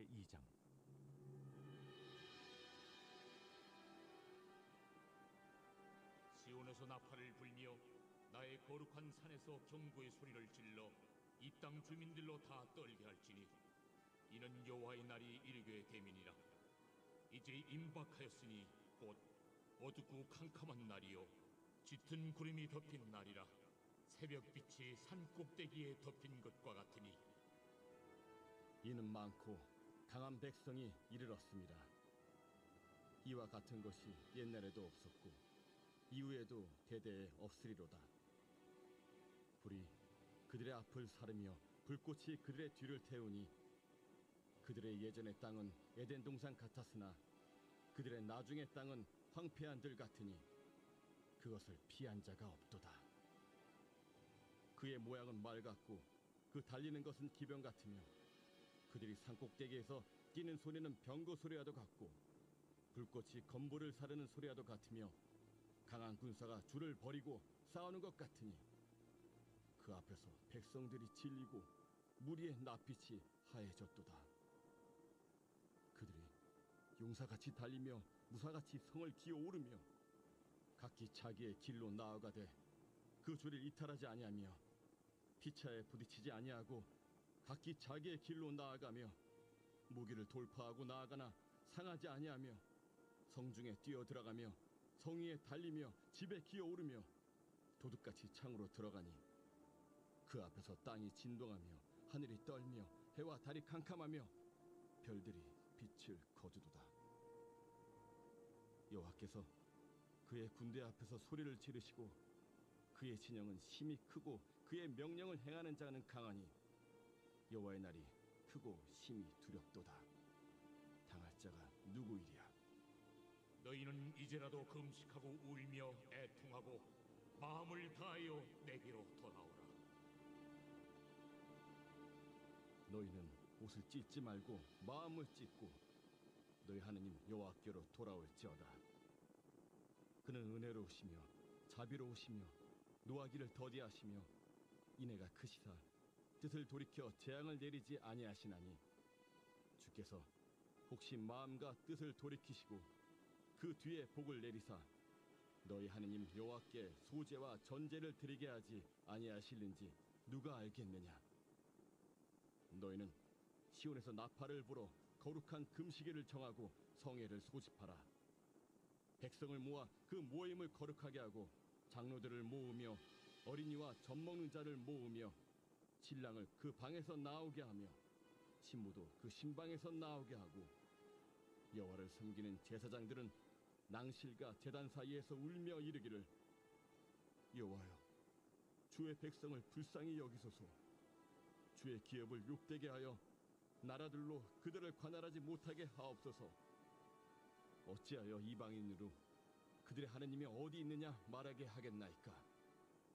제2장. 시온에서 나팔을 불며 나의 거룩한 산에서 경고의 소리를 질러 이 땅 주민들로 다 떨게 할지니 이는 여호와의 날이 이르게 됨이니라. 이제 임박하였으니 곧 어둡고 캄캄한 날이요 짙은 구름이 덮인 날이라. 새벽빛이 산 꼭대기에 덮인 것과 같으니 이는 많고 강한 백성이 이르렀습니다. 이와 같은 것이 옛날에도 없었고 이후에도 대대에 없으리로다. 불이 그들의 앞을 사르며 불꽃이 그들의 뒤를 태우니 그들의 예전의 땅은 에덴 동산 같았으나 그들의 나중의 땅은 황폐한 들 같으니 그것을 피한 자가 없도다. 그의 모양은 말 같고 그 달리는 것은 기병 같으며 그들이 산꼭대기에서 뛰는 소리는 병거 소리와도 같고 불꽃이 건물을 사르는 소리와도 같으며 강한 군사가 줄을 버리고 싸우는 것 같으니 그 앞에서 백성들이 질리고 무리의 낯빛이 하얘졌도다. 그들이 용사같이 달리며 무사같이 성을 기어오르며 각기 자기의 길로 나아가되 그 줄을 이탈하지 아니하며 피차에 부딪히지 아니하고 각기 자기의 길로 나아가며 무기를 돌파하고 나아가나 상하지 아니하며 성중에 뛰어들어가며 성 위에 달리며 집에 기어오르며 도둑같이 창으로 들어가니 그 앞에서 땅이 진동하며 하늘이 떨며 해와 달이 캄캄하며 별들이 빛을 거두도다. 여호와께서 그의 군대 앞에서 소리를 지르시고 그의 진영은 심히 크고 그의 명령을 행하는 자는 강하니 여호와의 날이 크고 심히 두렵도다. 당할 자가 누구이랴? 너희는 이제라도 금식하고 울며 애통하고 마음을 다하여 내게로 돌아오라. 너희는 옷을 찢지 말고 마음을 찢고 너희 하느님 여호와께로 돌아올지어다. 그는 은혜로우시며 자비로우시며 노하기를 더디하시며 인애가 크시사 뜻을 돌이켜 재앙을 내리지 아니하시나니 주께서 혹시 마음과 뜻을 돌이키시고 그 뒤에 복을 내리사 너희 하느님 여호와께 소제와 전제를 드리게 하지 아니하실는지 누가 알겠느냐? 너희는 시온에서 나팔을 불어 거룩한 금시계를 정하고 성회를 소집하라. 백성을 모아 그 모임을 거룩하게 하고 장로들을 모으며 어린이와 젖먹는 자를 모으며 신랑을 그 방에서 나오게 하며 신부도 그 신방에서 나오게 하고 여호와를 섬기는 제사장들은 낭실과 제단 사이에서 울며 이르기를 여호와여 주의 백성을 불쌍히 여기소서. 주의 기업을 욕되게 하여 나라들로 그들을 관할하지 못하게 하옵소서. 어찌하여 이방인으로 그들의 하느님이 어디 있느냐 말하게 하겠나이까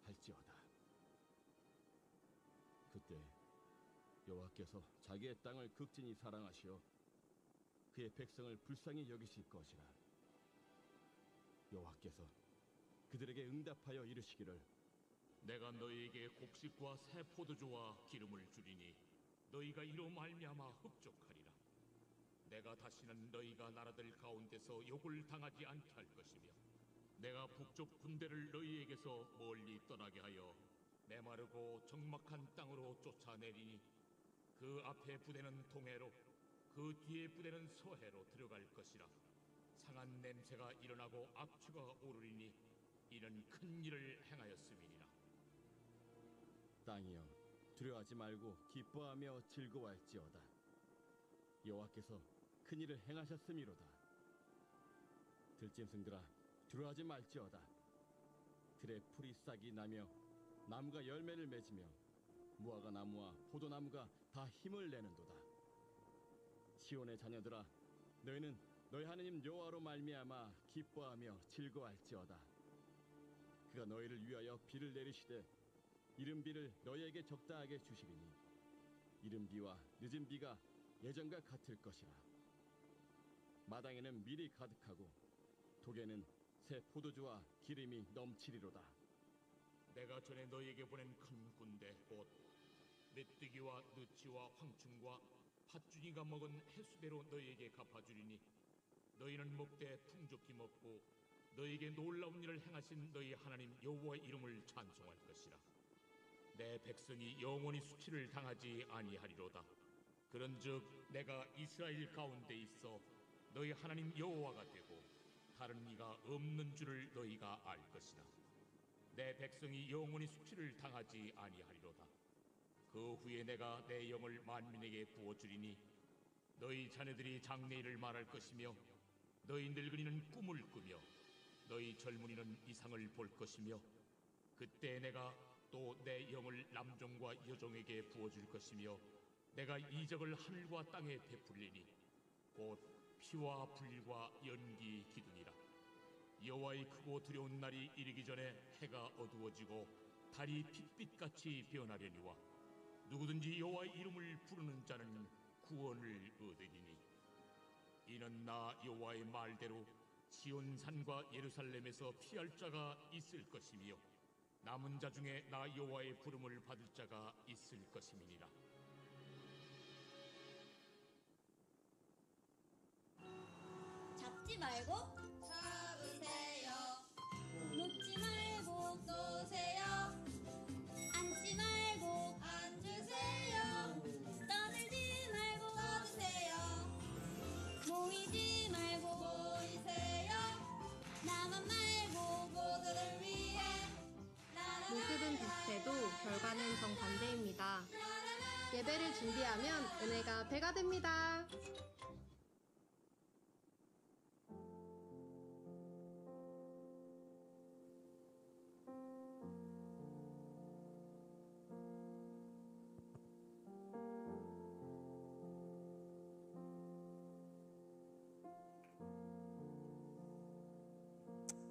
할지어다. 그때 여호와께서 자기의 땅을 극진히 사랑하시어 그의 백성을 불쌍히 여기실 것이라. 여호와께서 그들에게 응답하여 이르시기를 내가 너희에게 곡식과 새 포도주와 기름을 주리니 너희가 이로 말미암아 흡족하리라. 내가 다시는 너희가 나라들 가운데서 욕을 당하지 않게 할 것이며 내가 북쪽 군대를 너희에게서 멀리 떠나게 하여 메마르고 적막한 땅으로 쫓아내리니 그 앞에 부대는 동해로 그 뒤에 부대는 서해로 들어갈 것이라. 상한 냄새가 일어나고 악취가 오르리니 이는 큰 일을 행하였음이니라. 땅이여 두려워하지 말고 기뻐하며 즐거워할지어다. 여호와께서 큰 일을 행하셨음이로다. 들짐승들아 두려워하지 말지어다. 들에 풀이 싹이 나며 나무가 열매를 맺으며 무화과 나무와 포도나무가 다 힘을 내는도다. 시온의 자녀들아 너희는 너희 하느님 여호와로 말미암아 기뻐하며 즐거워할지어다. 그가 너희를 위하여 비를 내리시되 이른 비를 너희에게 적당하게 주시리니 이른 비와 늦은 비가 예전과 같을 것이라. 마당에는 밀이 가득하고 독에는 새 포도주와 기름이 넘치리로다. 내가 전에 너희에게 보낸 큰 군대 곧 메뚜기와 느치와 황충과 팥주니가 먹은 횟수대로 너희에게 갚아주리니 너희는 먹되 풍족히 먹고 너희에게 놀라운 일을 행하신 너희 하나님 여호와의 이름을 찬송할 것이라. 내 백성이 영원히 수치를 당하지 아니하리로다. 그런즉 내가 이스라엘 가운데 있어 너희 하나님 여호와가 되고 다른 이가 없는 줄을 너희가 알 것이다. 내 백성이 영원히 수치를 당하지 아니하리로다. 그 후에 내가 내 영을 만민에게 부어주리니 너희 자녀들이 장래일을 말할 것이며 너희 늙은이는 꿈을 꾸며 너희 젊은이는 이상을 볼 것이며 그때 내가 또 내 영을 남종과 여종에게 부어줄 것이며 내가 이적을 하늘과 땅에 베풀리니 곧 피와 불과 연기 기둥이라. 여호와의 크고 두려운 날이 이르기 전에 해가 어두워지고 달이 핏빛같이 변하려니와 누구든지 여호와의 이름을 부르는 자는 구원을 얻으리니 이는 나 여호와의 말대로 시온산과 예루살렘에서 피할 자가 있을 것이며 남은 자 중에 나 여호와의 부름을 받을 자가 있을 것임이니라. 잡지 말고 잡으세요. 놓지 말고 놓으세요. 앉지 말고 앉으세요. 떠들지 말고 떠드세요. 모이지 말고 모이세요. 나만 말고 모두를 위해 모습은 비슷해도 결과는 정반대입니다. 예배를 준비하면 은혜가 배가 됩니다.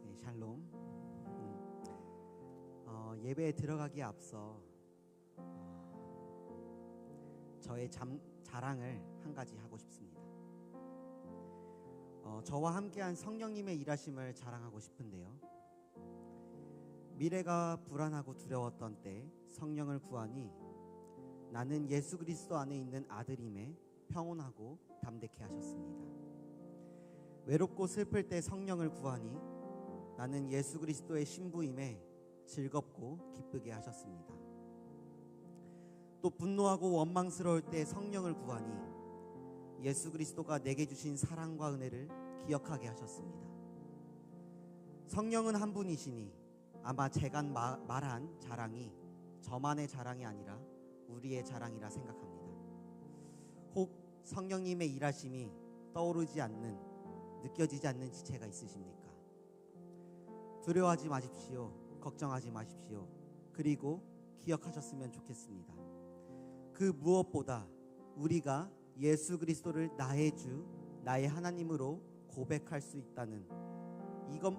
네, 샬롬. 예배에 들어가기에 앞서 저의 자랑을 한 가지 하고 싶습니다. 저와 함께한 성령님의 일하심을 자랑하고 싶은데요. 미래가 불안하고 두려웠던 때 성령을 구하니 나는 예수 그리스도 안에 있는 아들임에 평온하고 담대케 하셨습니다. 외롭고 슬플 때 성령을 구하니 나는 예수 그리스도의 신부임에 즐겁고 기쁘게 하셨습니다. 또 분노하고 원망스러울 때 성령을 구하니 예수 그리스도가 내게 주신 사랑과 은혜를 기억하게 하셨습니다. 성령은 한 분이시니 아마 제가 말한 자랑이 저만의 자랑이 아니라 우리의 자랑이라 생각합니다. 혹 성령님의 일하심이 떠오르지 않는, 느껴지지 않는 지체가 있으십니까? 두려워하지 마십시오. 걱정하지 마십시오. 그리고 기억하셨으면 좋겠습니다. 그 무엇보다 우리가 예수 그리스도를 나의 주, 나의 하나님으로 고백할 수 있다는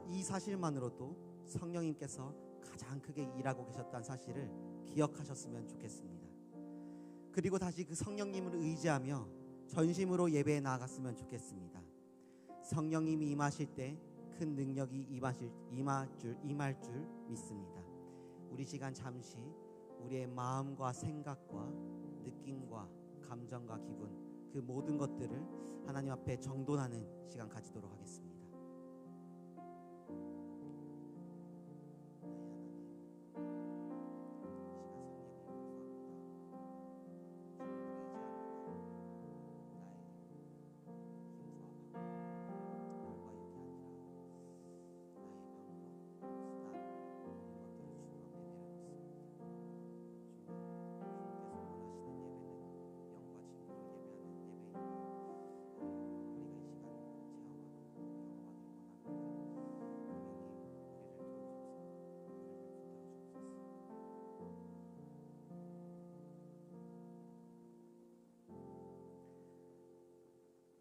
이 사실만으로도 성령님께서 가장 크게 일하고 계셨다는 사실을 기억하셨으면 좋겠습니다. 그리고 다시 그 성령님을 의지하며 전심으로 예배에 나아갔으면 좋겠습니다. 성령님이 임하실 때 큰 능력이 임할 줄 믿습니다. 우리 시간 잠시 우리의 마음과 생각과 느낌과 감정과 기분, 그 모든 것들을 하나님 앞에 정돈하는 시간 가지도록 하겠습니다.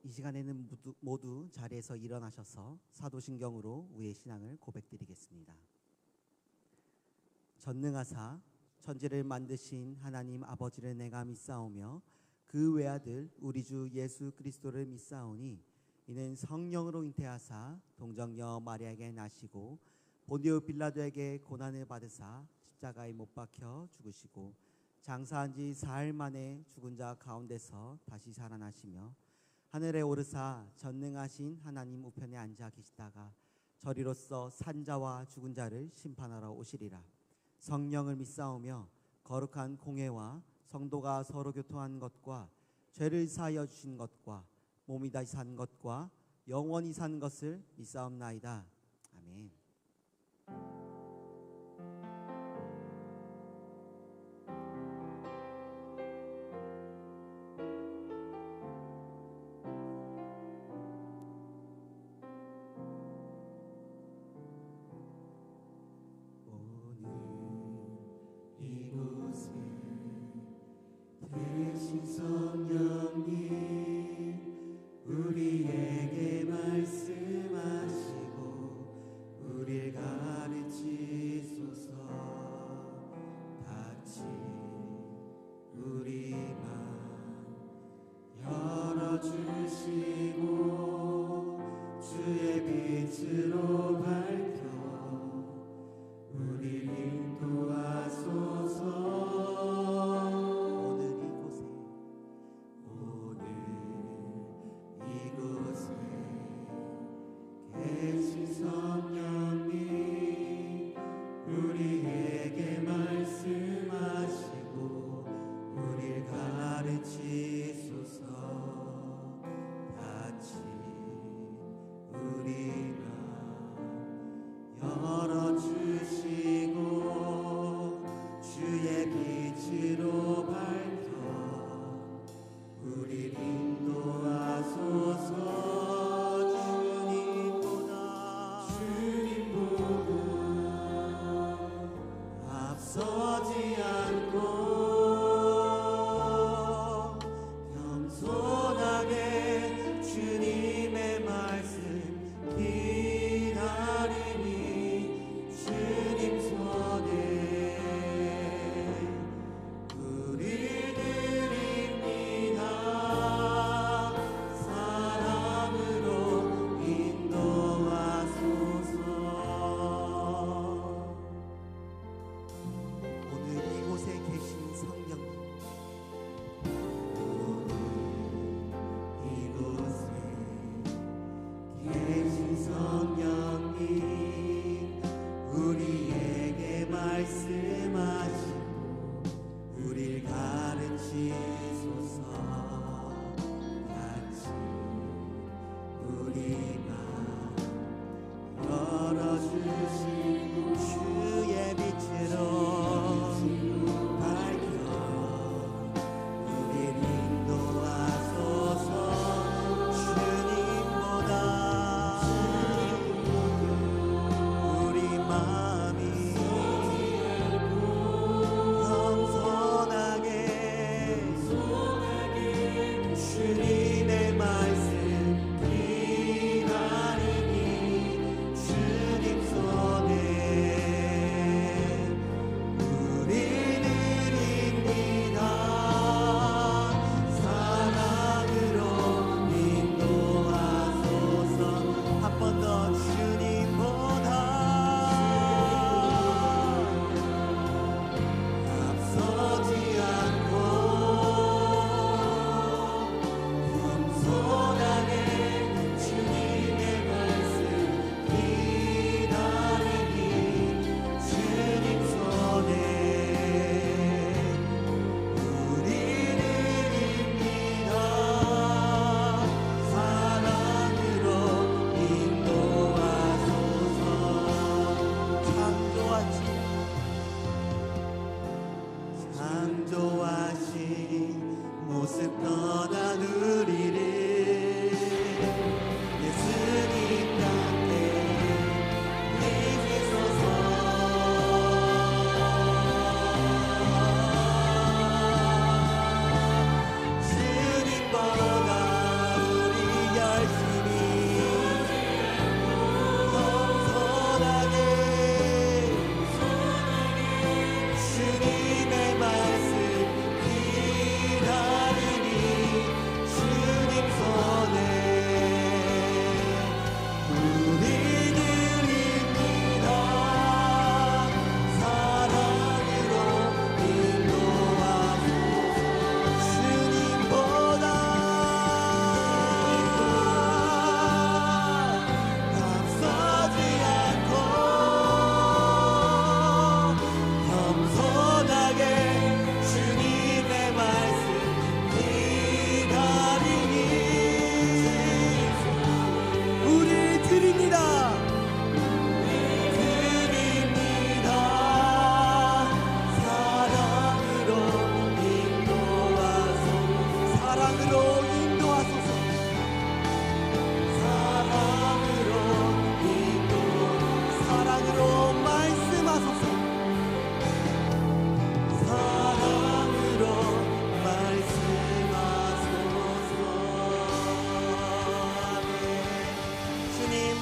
이 시간에는 모두 자리에서 일어나셔서 사도신경으로 우리의 신앙을 고백드리겠습니다. 전능하사 천지를 만드신 하나님 아버지를 내가 믿사오며 그 외아들 우리 주 예수 그리스도를 믿사오니 이는 성령으로 잉태하사 동정녀 마리아에게 나시고 본디오 빌라도에게 고난을 받으사 십자가에 못 박혀 죽으시고 장사한 지 사흘 만에 죽은 자 가운데서 다시 살아나시며 하늘에 오르사 전능하신 하나님 우편에 앉아 계시다가 저리로서 산자와 죽은 자를 심판하러 오시리라. 성령을 믿사오며 거룩한 공회와 성도가 서로 교통한 것과 죄를 사하여 주신 것과 몸이 다시 산 것과 영원히 산 것을 믿사옵나이다. 아멘. 대신 성령님 우리에게 말씀하시고 우리를 가르치소서. 같이 우리 맘 열어주시고 주의 빛으로 밝혀 우리를 인도하소서. 계신 성령님 우리에게 말씀하시고 우리를 가르치소서. 같이 우리 맘 열어주시고 주의 빛으로 밝혀 우리를 인도하소서. 서지 않고 겸손하게 주님의 말씀 기다리니 주님 손에 우리 드립니다. 사랑으로 인도하소서. 성령님 우리에게 말씀하시고 우리를 가르치소서. 같이 우리 맘 열어주시고 주의 빛으로 밝혀 우리를 인도하소서. 주님보다 우리 마음이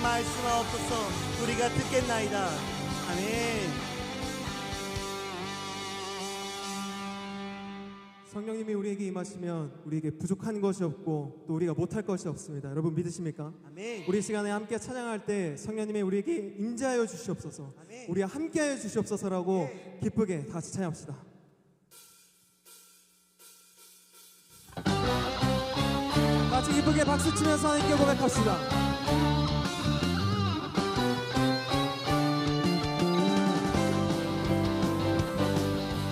말씀하옵소서. 우리가 듣겠나이다. 아멘. 성령님이 우리에게 임하시면 우리에게 부족한 것이 없고 또 우리가 못할 것이 없습니다. 여러분 믿으십니까? 아멘. 우리 시간에 함께 찬양할 때 성령님이 우리에게 임재하여 주시옵소서. 아멘. 우리와 함께하여 주시옵소서라고 기쁘게 다 같이 찬양합시다. 같이 기쁘게 박수치면서 하나님께 고백합시다.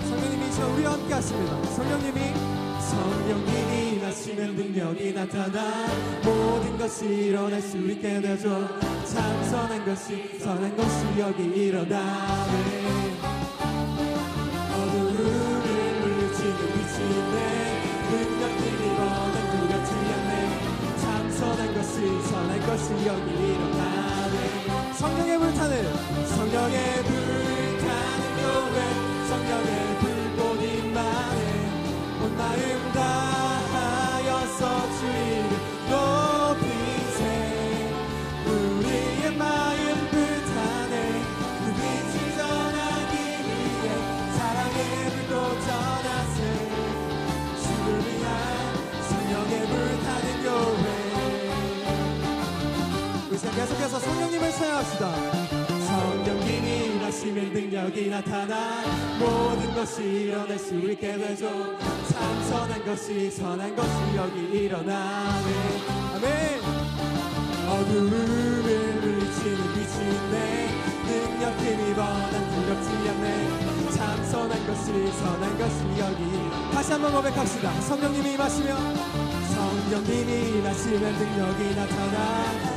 성령님이 이 시간 우리와 함께 하십니다. 성령님이 나시면 능력이 나타나 모든 것이 일어날 수 있게 되죠. 참 선한 것이 여기 일어나네. 어두움을 물리치는 빛이 있네. 능력들이 뻔한 두렵지 않네. 참 선한 것이 여기 일어나네. 성령의 불타는 교회, 성령의 불꽃 임하네. 온 마음 다하여서 주의를 높이세. 우리의 마음 불타네. 그 빛을 전하기 위해 사랑의 불꽃 전하세. 주를 위한 성령의 불타는 교회. 우리 시간 계속해서 성령님을 찬양합시다. 성령님이 일하시면 능력이 나타나 모든 것이 일어날 수 있게 되죠. 참 선한 것이 여기 일어나네. 아멘. 어두움을 물리치는 빛이 있네. 능력 힘이 번한 두렵지 않네. 참 선한 것이 여기. 다시 한번 고백합시다. 성령님이 임하시면 능력이 나타나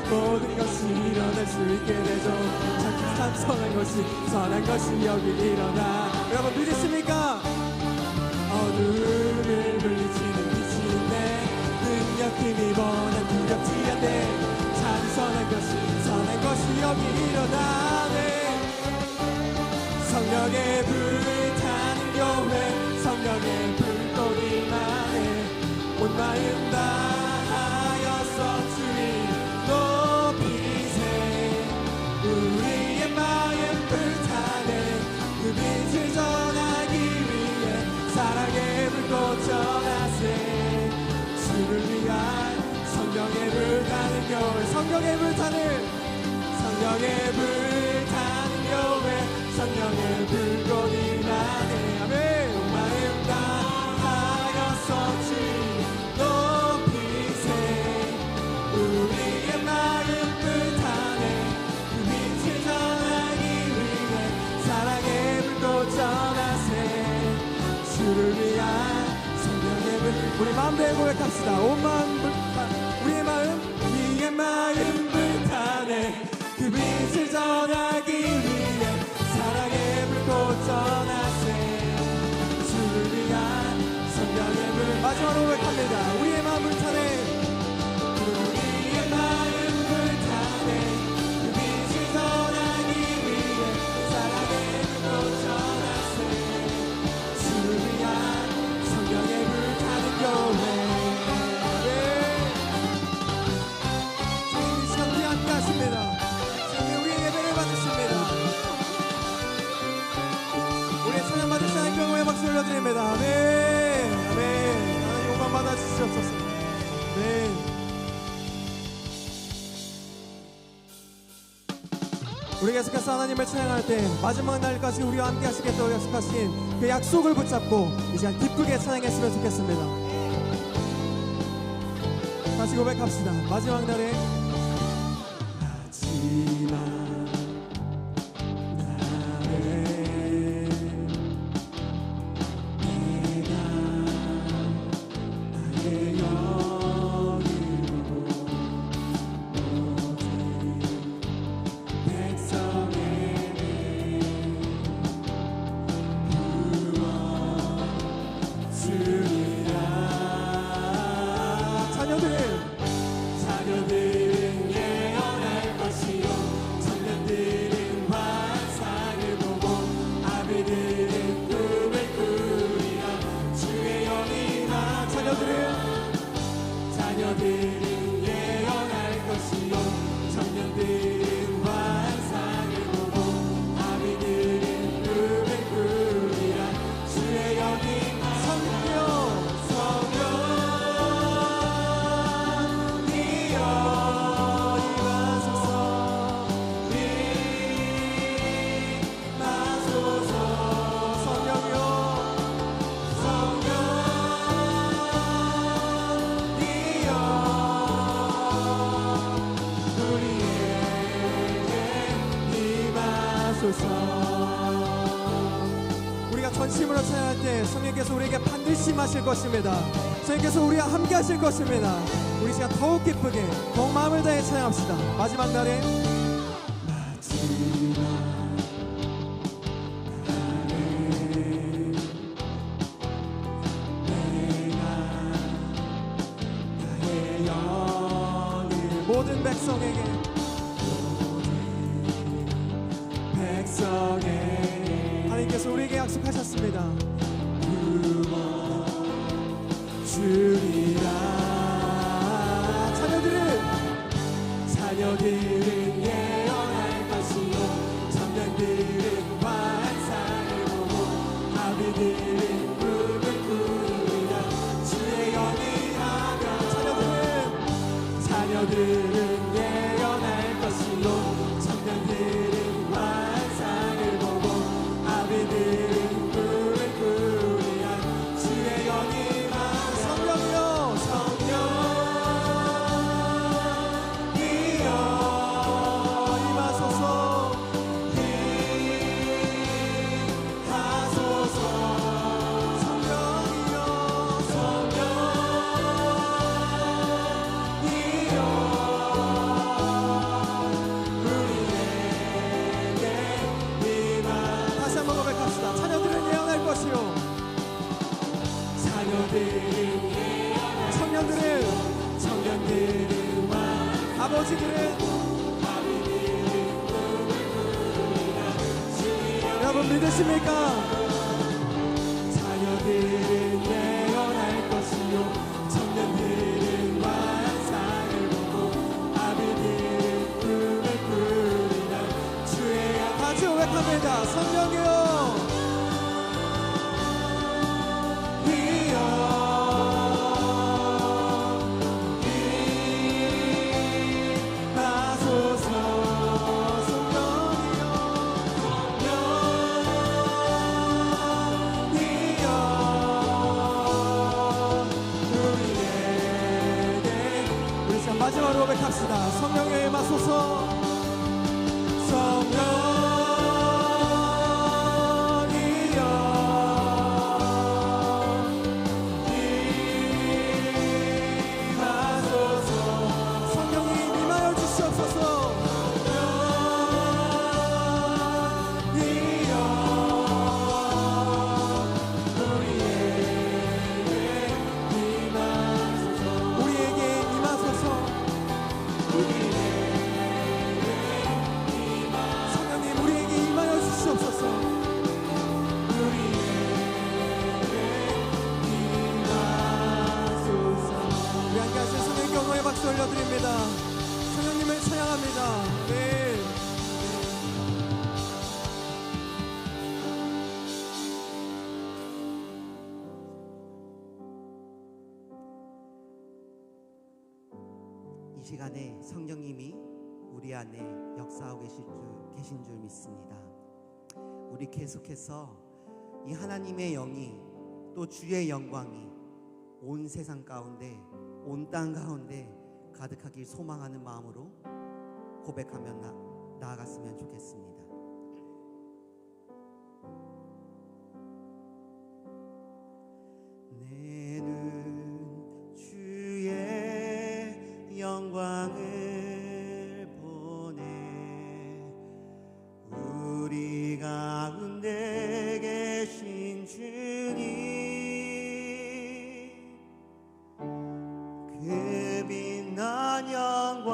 모든 것이 일어날 수 있게 되죠. 참 선한 것이 여기 일어나. 여러분 믿으십니까? 어두움을 물리치는 빛이 있네. 능력 힘이 번한 두렵지 않네. 참 선한 것이 여기 일어나네. 성령의 불타는 교회, 성령의 불꽃이 임하네. 온 마음 다하여서 주를 높이세. 우리의 마음 불타네. 그 빛을 전하기 위해 사랑의 불꽃 전하세. 주를 위한 성령의 불타는 교회, 성령의 불타는 교회, 성령의 불꽃 임하네. 아멘. 온 마음 다하여서 주를 높이세. 우리의 마음 불타네. 그 빛을 전하기 위해 사랑의 불꽃 전하세. 주를 위한 성령의 불. 우리 마음 다해 고백합시다. 온 마음 우리의 마음 불타네. 그 빛을 전하기 위해 사랑의 불꽃 전하세. 주를 위한 성령의 불. 마지막으로 고백합니다. 우리의 마음 불타네. 우리의 마음 불타네. 그 빛을 전하기 위해 사랑의 불꽃 전하세. 주를 위한 성령의 불타는 교회. 주님 이 시간 우리 함께 하십니다. 주님 우리의 예배를 받으십니다. 우리의 찬양 받으시는 경우에 박수 올려드립니다. 아멘. 아멘. 하나님 영광 받아주시옵소서. 네. 우리 계속해서 하나님을 찬양할 때 마지막 날까지 우리와 함께 하시겠다고 약속하신 그 약속을 붙잡고 이 시간 기쁘게 찬양했으면 좋겠습니다. 다시 고백합시다. 마지막 날에 자녀들은 예언할 것이요 청년들은 환상을 보고 아비들은 꿈을 꾸리라. 주의 영이나 자녀들은 예언할 것이요 청년들은 임하소서. 우리가 전심으로 찬양할 때 성령께서 우리에게 반드시 임하실 것입니다. 성령께서 우리와 함께 하실 것입니다. 우리 시간 더욱 기쁘게 더욱 마음을 다해 찬양합시다. 마지막 날에 모든 백성에게 하나님께서 우리에게 약속하셨습니다. 주리라. 자녀들은 예언할 것이요 청년들은 환상을 보고 아비들은 꿈을 꾸리라. 주의 영이 하며 자녀들은 예언할 것이요 청년들은 환상을 보고 아비들은 꿈을 꾸리라. 주의 영이 하며 성령이여 성령이여 임하소서. 임하소서. 성령이여 다시 한번 고백합시다. 자녀들은 예언할 것이요 청년들은 아버지들은 여러분 믿으십니까? 자녀들은 예언할 것이요 청년들은 환상을 보고 아비들은 꿈을 꾸리라. 주의 같이 고백합니다. 성령이여 마지막으로 고백합시다. 성령의 임하소서. 성령이여 임하소서. 성령이 임하여 주시옵소서. 성령이여 우리에게 임하소서. 성령님 우리에게 임하여 주시옵소서. 우리 함께 하신 성령님께 영광의 박수 올려드립니다. 성령님을 찬양합니다. 네. 이 시간에 성령님이 우리 안에 역사하고 계신 줄 믿습니다. 우리 계속해서 이 하나님의 영이 또 주의 영광이 온 세상 가운데 온 땅 가운데 가득하길 소망하는 마음으로 고백하며 나아갔으면 좋겠습니다. 내는 주의 영광을 보내 우리 가운데 계신 주님 그 빛난 영광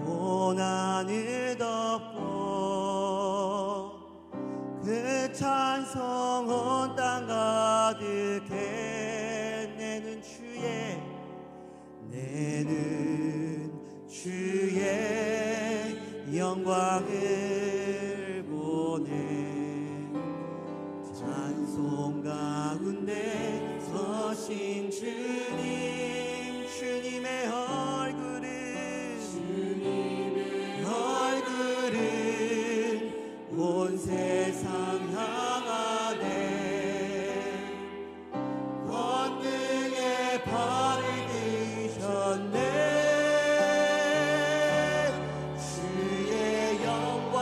온 하늘 덮고 그 찬송 온 땅 가득해 내는 주의 영광을 보내 찬송 가운데 서신 주님 주님의 얼굴은 온 세상 향하네 권능의 발을 드셨네 주의 영광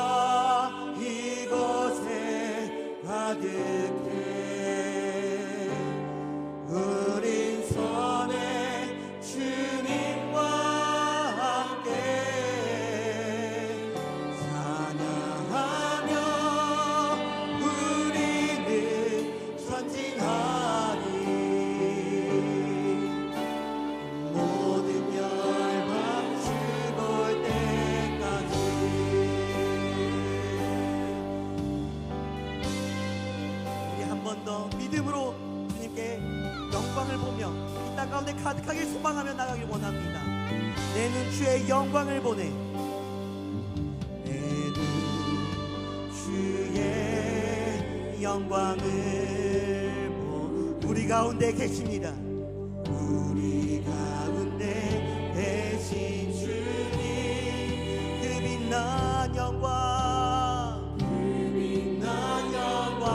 기도하며 믿음으로 주님께 영광을 보며 이 땅 가운데 가득하게 소망하며 나가길 원합니다. 내는 주의 영광을 보내. 내는 주의 영광을 보내. 우리 가운데 계십니다. 우리 가운데 계신 주님, 그 빛난 영광, 그 빛난 영광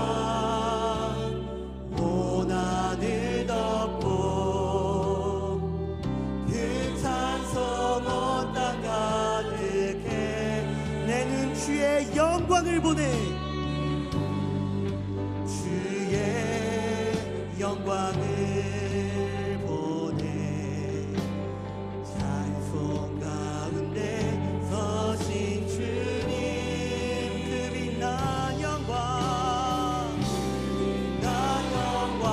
온 하늘 덮고 그 찬송 온 땅 가득해. 내는 주의 영광을 보내. 주의 영광을 보내. 찬송 가운데 서신 주님, 그 빛난 영광, 그 빛난 영광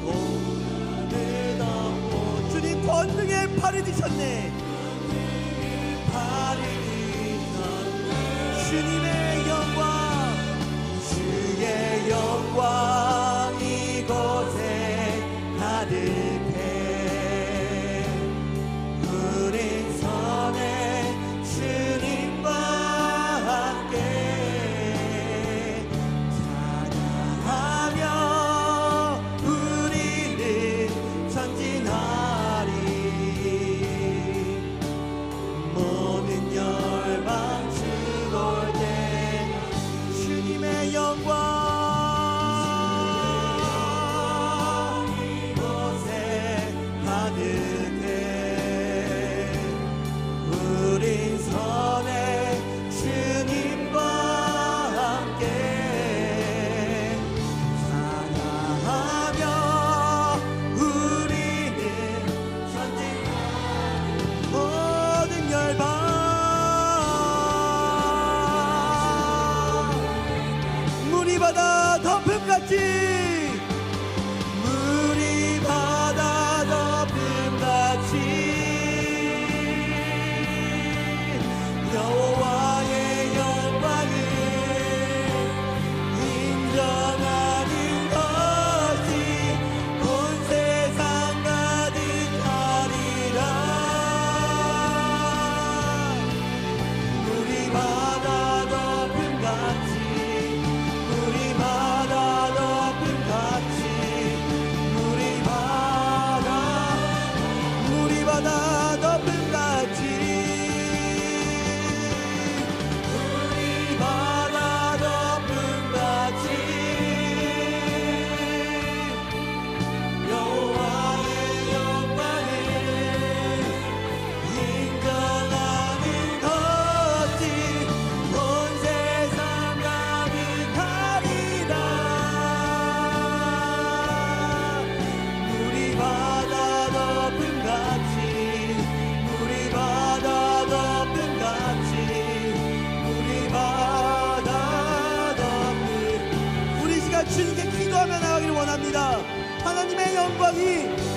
온 하늘 덮고. 주님 권능의 팔을 드셨네. 팔을 드셨네. 주님의 영광, 주의 영광 이곳에 가득해. 우린 선에 주님과 함께 찬양하며 우리는 전진하리. 모든 열방 죽을 때 주님의 영광 이곳에 가득해. 우린 선에 주님과 함께 찬양하며 우리는 전진하리. 모든 열방 물이 바다 덮음같이, 물이 바다 덮음같이 여호와의 영광을 인정하는 것이 온 세상 가득하리라. 물이 바다 덮음같이, 물이 바다 덮음같이, 물이 바다 덮음같이, 물이 바다 덮음같이 여호와의 영광을 인정하는 것이 온 세상 가득하리라. 물이 바다 덮음같이, 물이 바다 덮음같이, 물이 바다 덮음. 우리 시간 주님께 기도하며 나가기를 원합니다. 하나님의 영광이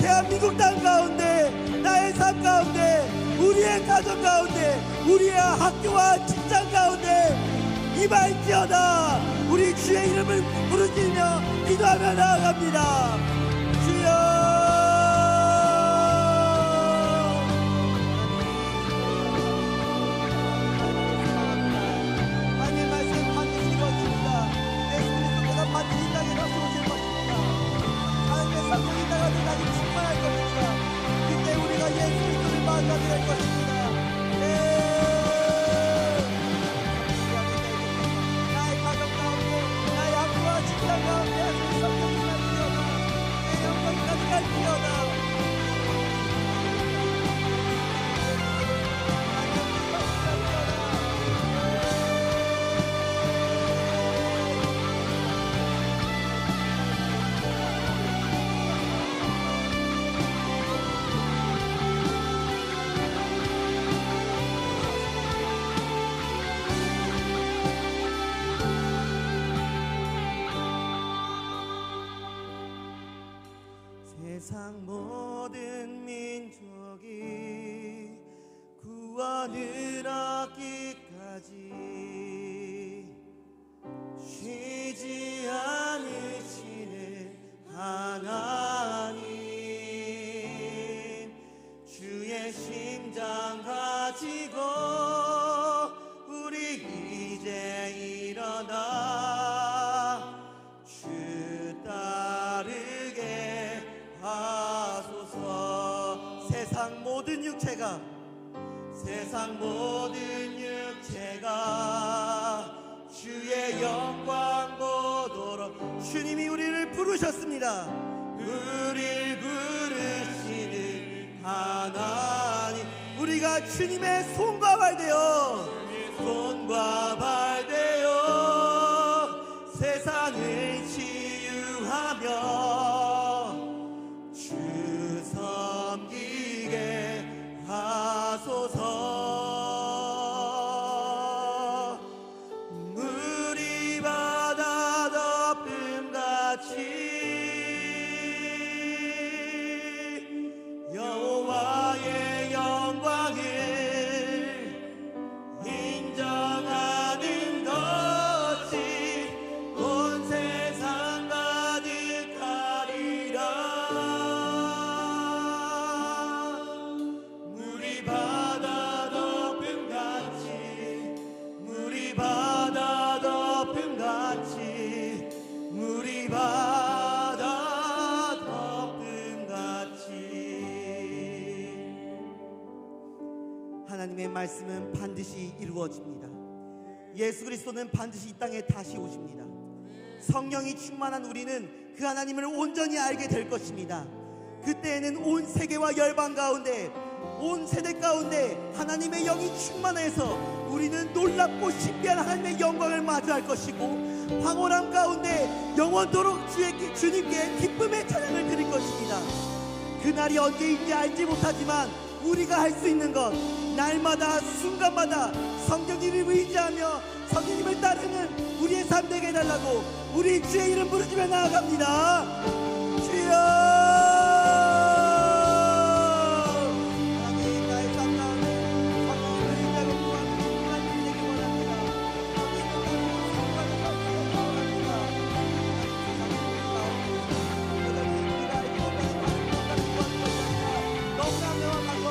대한민국 땅 가운데, 나의 삶 가운데, 우리의 가정 가운데, 우리의 학교와 직장 가운데 임할지어다. 우리 주의 이름을 부르짖으며 기도하며 나아갑니다. 주여. 하나님의 말씀 반드시 이루어집니다. 예수 그리스도께서 반드시 이 땅에 나서오실 것입니다. 하나님의 성령이 나가는 날이 충만할 것입니다. 그때 우리가 예수 그리스도를 만나게 될 것입니다. 나의 가정 가운데, 나의 학교와 직장 가운데 하나님의 성령이 날지어다. 내 영광이 가득할지어다. 세상 모든 민족이 구원을 얻기까지 쉬지 않을 세상 모든 육체가 주의 영광 보도록 주님이 우리를 부르셨습니다. 우리를 부르시는 하나님, 우리가 주님의 손과 발 되어 세상을 치유하며 주 섬기게 하소서. 물이 바다 덮음같이 여호와의 영광을 인정하는 것이 온 세상 가득하리라. 물이 바다 덮음같이 물이 바다 덮음같이 물이 바다 덮음같이. 하나님의 말씀은 반드시 이루어집니다. 예수 그리스도는 반드시 이 땅에 다시 오십니다. 성령이 충만한 우리는 그 하나님을 온전히 알게 될 것입니다. 그때에는 온 세계와 열방 가운데, 온 세대 가운데 하나님의 영이 충만해서 우리는 놀랍고 신비한 하나님의 영광을 마주할 것이고, 황홀함 가운데 영원토록 주님께 기쁨의 찬양을 드릴 것입니다. 그날이 언제인지 알지 못하지만 우리가 할 수 있는 것, 날마다 순간마다 성령님을 의지하며 성령님을 따르는 우리의 삶 되게 해달라고 우리 주의 이름 부르시며 나아갑니다. 주여, 하나님 나의 삶 가운데 성령님을 의지하고 구하는 하나님이 되기 원합니다. 너무나 명확한 것,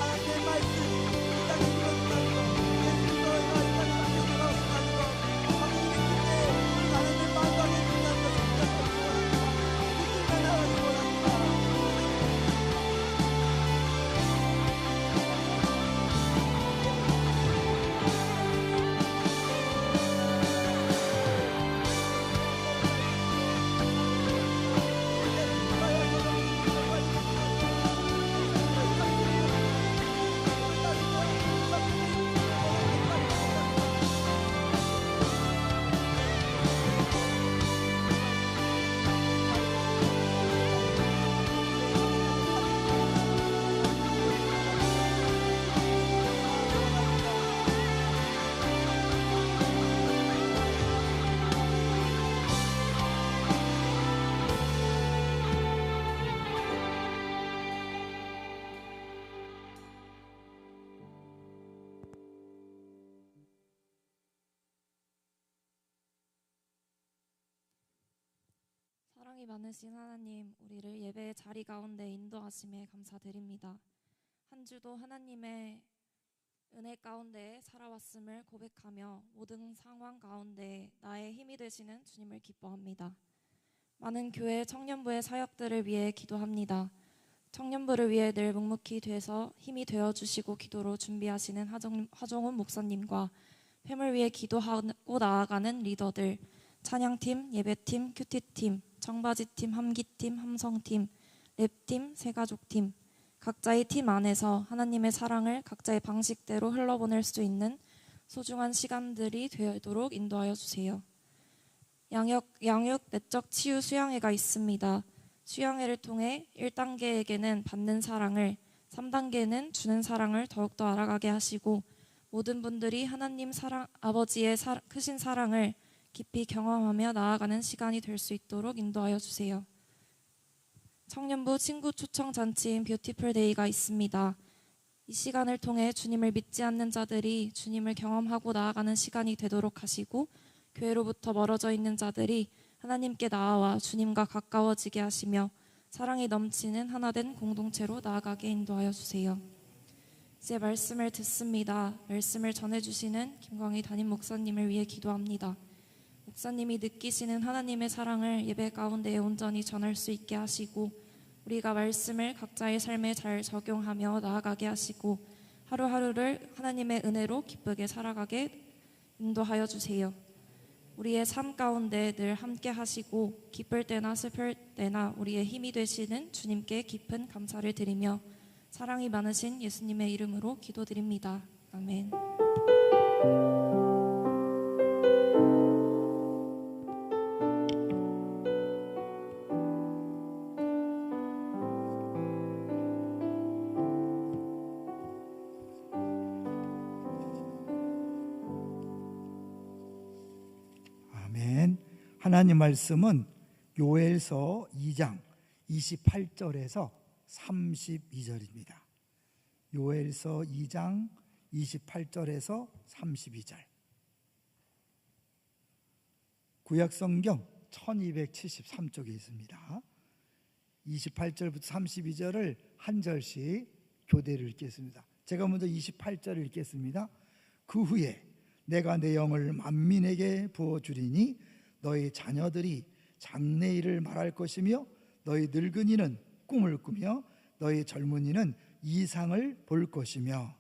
하나님의 말씀 이 땅에 이루어진다는 것, 예수님과 이 땅에 이루어진다는 것, 하나님의 뜻에 하나님의 마음과 이루어진다는 것을 믿음을 나가기 원합니다. 사랑이 많으신 하나님, 우리를 예배의 자리 가운데 인도하심에 감사드립니다. 한 주도 하나님의 은혜 가운데 살아왔음을 고백하며 모든 상황 가운데 나의 힘이 되시는 주님을 기뻐합니다. 많은 교회 청년부의 사역들을 위해 기도합니다. 청년부를 위해 늘 묵묵히 돼서 힘이 되어주시고 기도로 준비하시는 하정훈 목사님과 팸을 위해 기도하고 나아가는 리더들, 찬양팀, 예배팀, 큐티팀, 청바지팀, 함기팀, 함성팀, 랩팀, 새가족팀, 각자의 팀 안에서 하나님의 사랑을 각자의 방식대로 흘러보낼 수 있는 소중한 시간들이 되도록 인도하여 주세요. 양육, 내적 치유 수양회가 있습니다. 수양회를 통해 1단계에게는 받는 사랑을, 3단계는 주는 사랑을 더욱더 알아가게 하시고, 모든 분들이 하나님 사랑, 아버지의 크신 사랑을 깊이 경험하며 나아가는 시간이 될 수 있도록 인도하여 주세요. 청년부 친구 초청 잔치인 뷰티풀 데이가 있습니다. 이 시간을 통해 주님을 믿지 않는 자들이 주님을 경험하고 나아가는 시간이 되도록 하시고, 교회로부터 멀어져 있는 자들이 하나님께 나아와 주님과 가까워지게 하시며 사랑이 넘치는 하나된 공동체로 나아가게 인도하여 주세요. 이제 말씀을 듣습니다. 말씀을 전해주시는 김광희 담임 목사님을 위해 기도합니다. 목사님이 느끼시는 하나님의 사랑을 예배 가운데 온전히 전할 수 있게 하시고, 우리가 말씀을 각자의 삶에 잘 적용하며 나아가게 하시고 하루하루를 하나님의 은혜로 기쁘게 살아가게 인도하여 주세요. 우리의 삶 가운데 늘 함께 하시고 기쁠 때나 슬플 때나 우리의 힘이 되시는 주님께 깊은 감사를 드리며 사랑이 많으신 예수님의 이름으로 기도드립니다. 아멘. 아멘. 하나님 말씀은 요엘서 2장 28절에서 32절입니다. 요엘서 2장 28절에서 32절. 구약성경 1273쪽에 있습니다. 28절부터 32절을 한 절씩 교대로 읽겠습니다. 제가 먼저 28절을 읽겠습니다. 그 후에 내가 내 영을 만민에게 부어주리니 너희 자녀들이 장래일을 말할 것이며 너희 늙은이는 꿈을 꾸며 너희 젊은이는 이상을 볼 것이며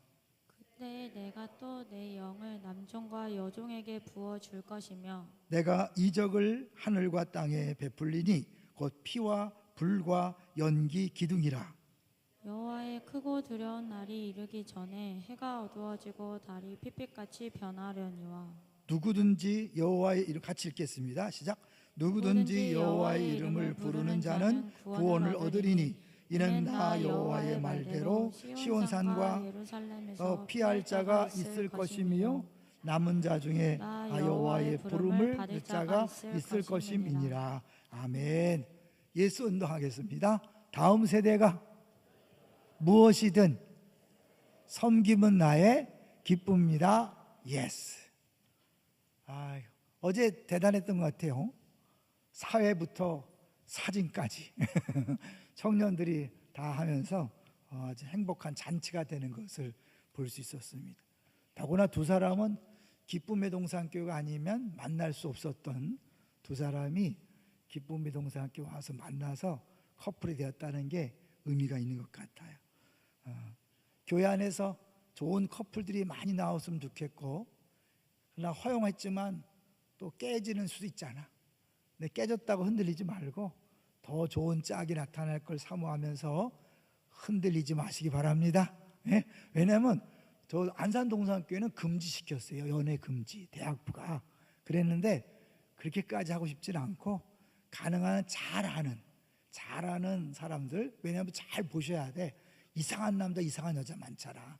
그때 내가 또 내 영을 남종과 여종에게 부어줄 것이며 내가 이적을 하늘과 땅에 베풀리니 곧 피와 불과 연기 기둥이라. 여호와의 크고 두려운 날이 이르기 전에 해가 어두워지고 달이 핏빛같이 변하려니와 누구든지 여호와의 이름 같이 읽겠습니다. 시작. 누구든지 여호와의 이름을 부르는 자는 구원을 얻으리니 이는 나 여호와의 말대로 시온산과 피할 자가 있을 것이며 남은 자 중에 나 여호와의 부름을 받을 자가 있을 것임이니라. 아멘. 예수 운동하겠습니다. 다음 세대가 무엇이든 섬김은 나의 기쁨입니다. 예스. 어제 대단했던 것 같아요. 사회부터 사진까지 청년들이 다 하면서 아주 행복한 잔치가 되는 것을 볼 수 있었습니다. 더구나 두 사람은 기쁨의 동산교회가 아니면 만날 수 없었던 두 사람이 기쁨의 동산교회 와서 만나서 커플이 되었다는 게 의미가 있는 것 같아요. 교회 안에서 좋은 커플들이 많이 나왔으면 좋겠고, 그러나 허용했지만 또 깨지는 수도 있잖아. 근데 깨졌다고 흔들리지 말고 더 좋은 짝이 나타날 걸 사모하면서 흔들리지 마시기 바랍니다. 예? 왜냐하면 저 안산동산교회는 금지시켰어요. 연애 금지. 대학부가 그랬는데 그렇게까지 하고 싶지는 않고 가능한 잘하는 사람들, 왜냐하면 잘 보셔야 돼. 이상한 남자 이상한 여자 많잖아.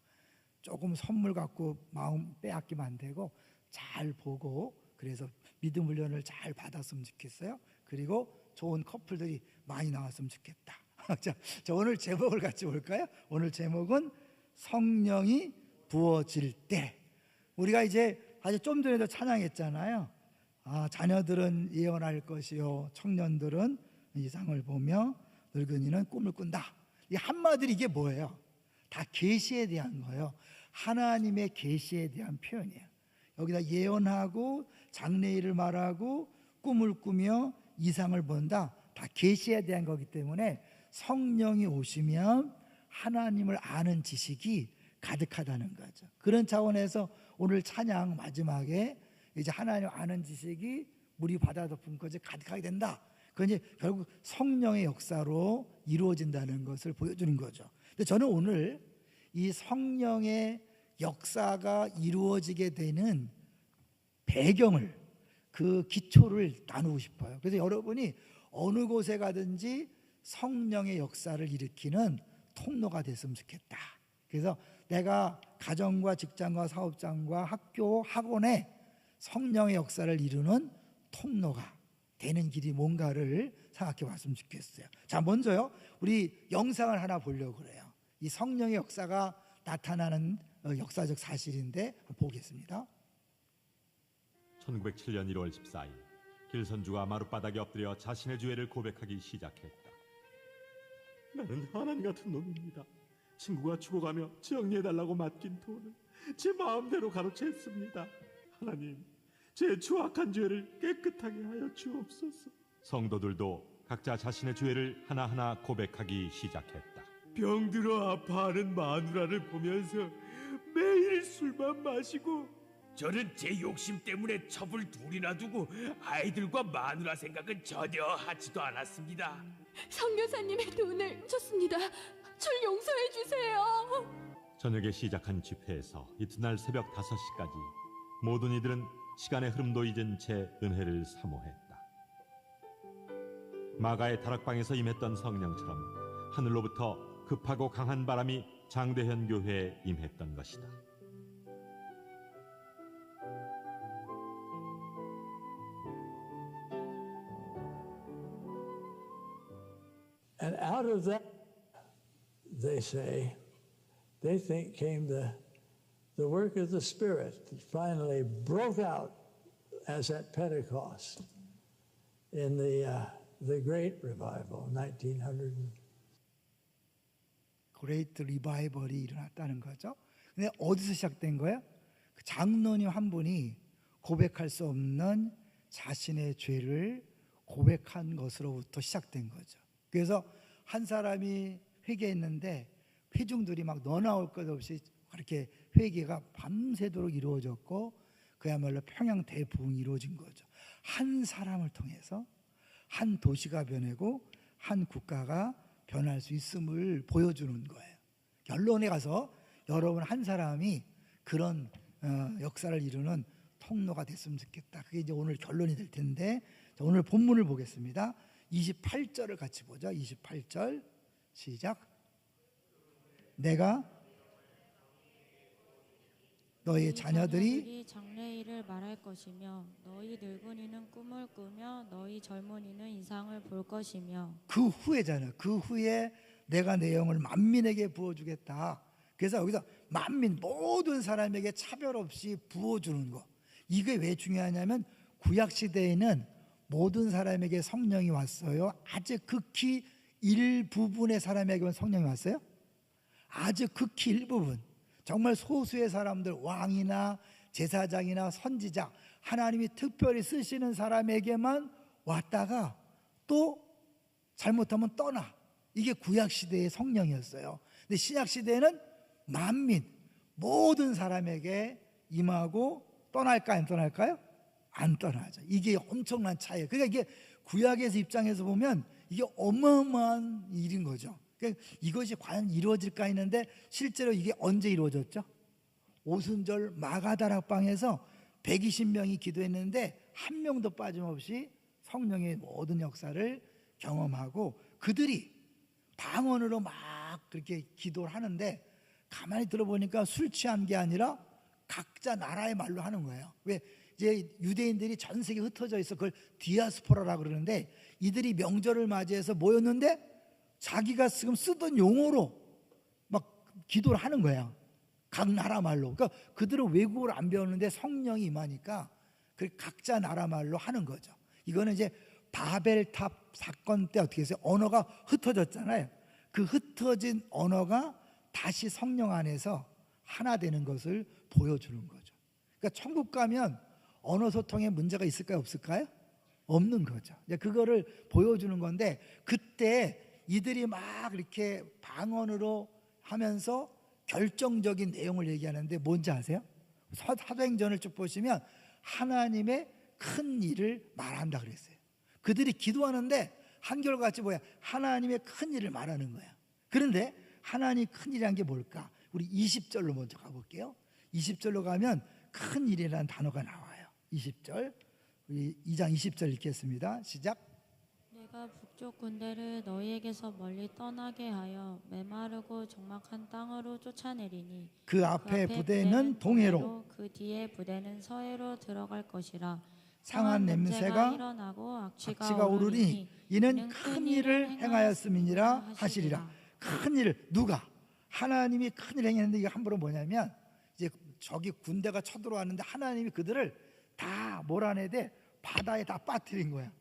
조금 선물 갖고 마음 빼앗기면 안 되고 잘 보고, 그래서 믿음 훈련을 잘 받았으면 좋겠어요. 그리고 좋은 커플들이 많이 나왔으면 좋겠다. 자, 오늘 제목을 같이 볼까요? 오늘 제목은 성령이 부어질 때. 우리가 이제 아주 좀 전에도 찬양했잖아요. 자녀들은 예언할 것이요 청년들은 이상을 보며 늙은이는 꿈을 꾼다. 이 한마디로 이게 뭐예요? 다 계시에 대한 거예요. 하나님의 계시에 대한 표현이에요. 여기다 예언하고 장래일을 말하고 꿈을 꾸며 이상을 본다. 다 계시에 대한 거기 때문에 성령이 오시면 하나님을 아는 지식이 가득하다는 거죠. 그런 차원에서 오늘 찬양 마지막에 이제 하나님 아는 지식이 물이 바다 덮은 것이 가득하게 된다. 그건 이제 결국 성령의 역사로 이루어진다는 것을 보여주는 거죠. 근데 저는 오늘 이 성령의 역사가 이루어지게 되는 배경을, 그 기초를 나누고 싶어요. 그래서 여러분이 어느 곳에 가든지 성령의 역사를 일으키는 통로가 됐으면 좋겠다. 그래서 내가 가정과 직장과 사업장과 학교, 학원에 성령의 역사를 이루는 통로가 되는 길이 뭔가를 생각해 봤으면 좋겠어요. 자, 먼저요, 우리 영상을 하나 보려고 그래요. 이 성령의 역사가 나타나는 역사적 사실인데 보겠습니다. 1907년 1월 14일 길선주가 마룻바닥에 엎드려 자신의 죄를 고백하기 시작했다. 나는 하나님 같은 놈입니다. 친구가 죽어가며 정리해달라고 맡긴 돈을 제 마음대로 가로챘습니다. 하나님, 제 추악한 죄를 깨끗하게 하여 주옵소서. 성도들도 각자 자신의 죄를 하나하나 고백하기 시작했다. 병들어 아파하는 마누라를 보면서 매일 술만 마시고, 저는 제 욕심 때문에 첩을 둘이나 두고 아이들과 마누라 생각은 전혀 하지도 않았습니다. 성교사님의 돈을 훔쳤습니다. 절 용서해 주세요. 저녁에 시작한 집회에서 이튿날 새벽 5시까지 모든 이들은 시간의 흐름도 잊은 채 은혜를 사모했다. 마가의 다락방에서 임했던 성령처럼 하늘로부터 급하고 강한 바람이 장대현 교회에 임했던 것이다. And out of that, they say, they think came the work of the Spirit that finally broke out as at Pentecost in the Great Revival, 1900. 그레이트 리바이벌이 일어났다는 거죠. 근데 어디서 시작된 거예요? 그 장로님 한 분이 고백할 수 없는 자신의 죄를 고백한 것으로부터 시작된 거죠. 그래서 한 사람이 회개했는데 회중들이 막 너 나올 것 없이 그렇게 회개가 밤새도록 이루어졌고 그야말로 평양 대부흥이 이루어진 거죠. 한 사람을 통해서 한 도시가 변하고 한 국가가 변할 수 있음을 보여주는 거예요. 결론에 가서 여러분 한 사람이 그런 역사를 이루는 통로가 됐으면 좋겠다. 그게 이제 오늘 결론이 될 텐데, 오늘 본문을 보겠습니다. 28절을 같이 보죠. 28절 시작. 내가 너희 자녀들이 장래일을 말할 것이며 너희 늙은이는 꿈을 꾸며 너희 젊은이는 이상을 볼 것이며. 그 후에잖아요. 그 후에 내가 내 영을 만민에게 부어주겠다. 그래서 여기서 만민 모든 사람에게 차별 없이 부어주는 거. 이게 왜 중요하냐면 구약 시대에는 모든 사람에게 성령이 왔어요. 아주 극히 일부분의 사람에게만 성령이 왔어요. 아주 극히 일부분. 정말 소수의 사람들, 왕이나 제사장이나 선지자, 하나님이 특별히 쓰시는 사람에게만 왔다가 또 잘못하면 떠나. 이게 구약 시대의 성령이었어요. 근데 신약 시대에는 만민, 모든 사람에게 임하고 떠날까 안 떠날까요? 안 떠나죠. 이게 엄청난 차이예요. 그러니까 이게 구약에서 입장에서 보면 이게 어마어마한 일인 거죠. 그러니까 이것이 과연 이루어질까 했는데 실제로 이게 언제 이루어졌죠? 오순절 마가다락방에서 120명이 기도했는데 한 명도 빠짐없이 성령의 모든 역사를 경험하고 그들이 방언으로 막 그렇게 기도를 하는데 가만히 들어보니까 술 취한 게 아니라 각자 나라의 말로 하는 거예요. 왜? 이제 유대인들이 전 세계에 흩어져 있어. 그걸 디아스포라라고 그러는데 이들이 명절을 맞이해서 모였는데 자기가 지금 쓰던 용어로 막 기도를 하는 거야. 각 나라 말로. 그러니까 그들은 외국어를 안 배웠는데 성령이 임하니까 각자 나라 말로 하는 거죠. 이거는 이제 바벨탑 사건 때 어떻게 했어요? 언어가 흩어졌잖아요. 그 흩어진 언어가 다시 성령 안에서 하나 되는 것을 보여주는 거죠. 그러니까 천국 가면 언어 소통에 문제가 있을까요? 없을까요? 없는 거죠. 이제 그거를 보여주는 건데 그때 이들이 막 이렇게 방언으로 하면서 결정적인 내용을 얘기하는데 뭔지 아세요? 사도행전을 쭉 보시면 하나님의 큰 일을 말한다 그랬어요. 그들이 기도하는데 한결같이 뭐야? 하나님의 큰 일을 말하는 거야. 그런데 하나님 큰 일이란 게 뭘까? 우리 20절로 먼저 가볼게요. 20절로 가면 큰 일이라는 단어가 나와요. 20절 우리 2장 20절 읽겠습니다. 시작. 내가 북쪽 군대를 너희에게서 멀리 떠나게 하여 메마르고 적막한 땅으로 쫓아내리니 그 앞에 부대는 동해로 그 뒤에 부대는 서해로 들어갈 것이라. 상한 냄새가 일어나고 악취가 오르니 이는 큰 일을 행하였음이니라 하시리라. 큰 일을 누가? 하나님이 큰 일을 행했는데 이게 함부로 뭐냐면 이제 저기 군대가 쳐들어왔는데 하나님이 그들을 다 몰아내되 바다에 다 빠뜨린 거야.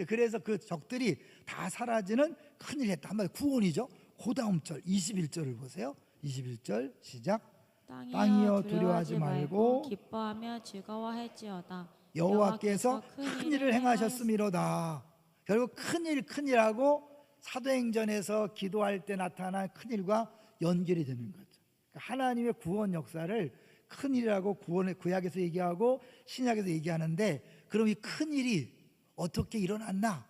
그래서 그 적들이 다 사라지는 큰일 했다. 한마디 구원이죠. 그 다음 절 21절을 보세요. 21절 시작. 땅이여 두려워하지 말고 기뻐하며 즐거워할지어다. 여호와께서 큰 일을 행하셨음이로다. 결국 큰일하고 사도행전에서 기도할 때 나타난 큰일과 연결이 되는 거죠. 그러니까 하나님의 구원 역사를 큰일이라고 구약에서 얘기하고 신약에서 얘기하는데, 그럼 이 큰일이 어떻게 일어났나?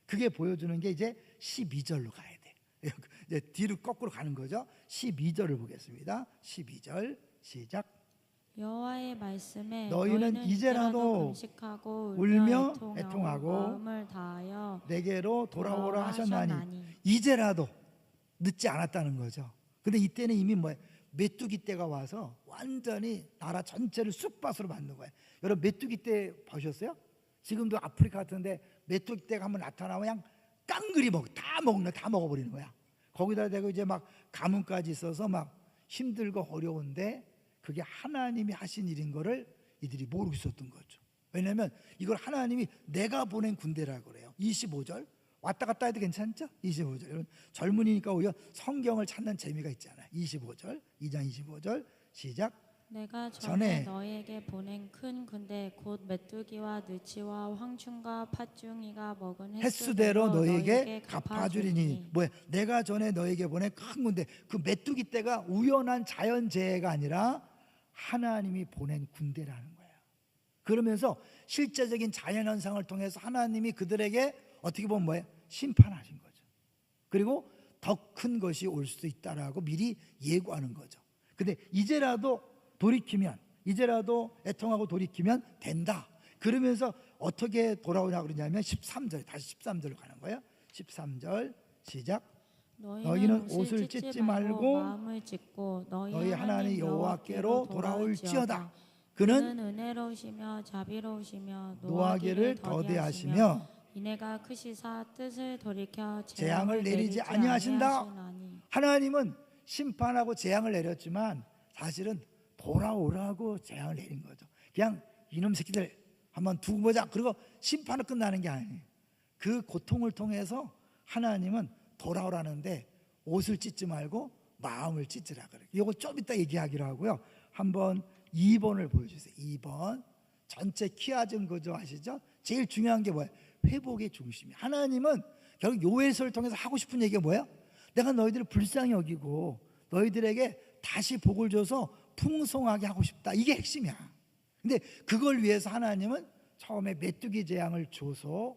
그게 보여주는 게 이제 12절로 가야 돼. 이제 뒤로 거꾸로 가는 거죠. 12절을 보겠습니다. 12절 시작. 여호와의 말씀에 너희는 이제라도 금식하고 울며 애통하고 마음을 다하여 내게로 돌아오라 하셨나니. 이제라도, 늦지 않았다는 거죠. 근데 이때는 이미 뭐예요? 메뚜기 떼가 와서 완전히 나라 전체를 쑥밭으로 만든 거예요. 여러분 메뚜기 떼 보셨어요? 지금도 아프리카 같은데 메뚜기 떼가 한번 나타나면 그냥 깡그리 다 먹어버리는 거야. 거기다 대고 이제 막 가뭄까지 있어서 막 힘들고 어려운데, 그게 하나님이 하신 일인 거를 이들이 모르고 있었던 거죠. 왜냐하면 이걸 하나님이 내가 보낸 군대라고 그래요. 25절 왔다 갔다 해도 괜찮죠? 25절. 여러분 젊은이니까 오히려 성경을 찾는 재미가 있잖아요. 25절 2장 25절 시작. 내가 전에 너희에게 보낸 큰 군대 곧 메뚜기와 느치와 황충과 팥중이가 먹은 횟수대로 너희에게 갚아주리니. 뭐야? 내가 전에 너희에게 보낸 큰 군대, 그 메뚜기 떼가 우연한 자연재해가 아니라 하나님이 보낸 군대라는 거예요. 그러면서 실제적인 자연현상을 통해서 하나님이 그들에게 어떻게 보면 뭐예요? 심판하신 거죠. 그리고 더 큰 것이 올 수도 있다라고 미리 예고하는 거죠. 근데 이제라도 돌이키면, 이제라도 애통하고 돌이키면 된다. 그러면서 어떻게 돌아오냐 그러냐면 13절, 다시 13절로 가는 거예요. 13절 시작. 너희는 옷을 찢지 말고 마음을 찢고 너희 하나님 여호와께로 돌아올지어다. 그는 은혜로우시며 자비로우시며 노하기를 더디하시며 이내가 크시사 뜻을 돌이켜 재앙을 내리지 아니하신다. 하나님은 심판하고 재앙을 내렸지만 사실은 돌아오라고 재앙을 내린 거죠. 그냥 이놈 새끼들 한번 두고 보자, 그리고 심판은 끝나는 게 아니에요. 그 고통을 통해서 하나님은 돌아오라는데 옷을 찢지 말고 마음을 찢으라 그래요. 이거 좀 이따 얘기하기로 하고요. 한번 2번을 보여주세요. 2번 전체 키아즘 구조 아시죠? 제일 중요한 게 뭐예요? 회복의 중심이에요. 하나님은 결국 요엘서를 통해서 하고 싶은 얘기가 뭐예요? 내가 너희들을 불쌍히 여기고 너희들에게 다시 복을 줘서 풍성하게 하고 싶다. 이게 핵심이야. 근데 그걸 위해서 하나님은 처음에 메뚜기 재앙을 줘서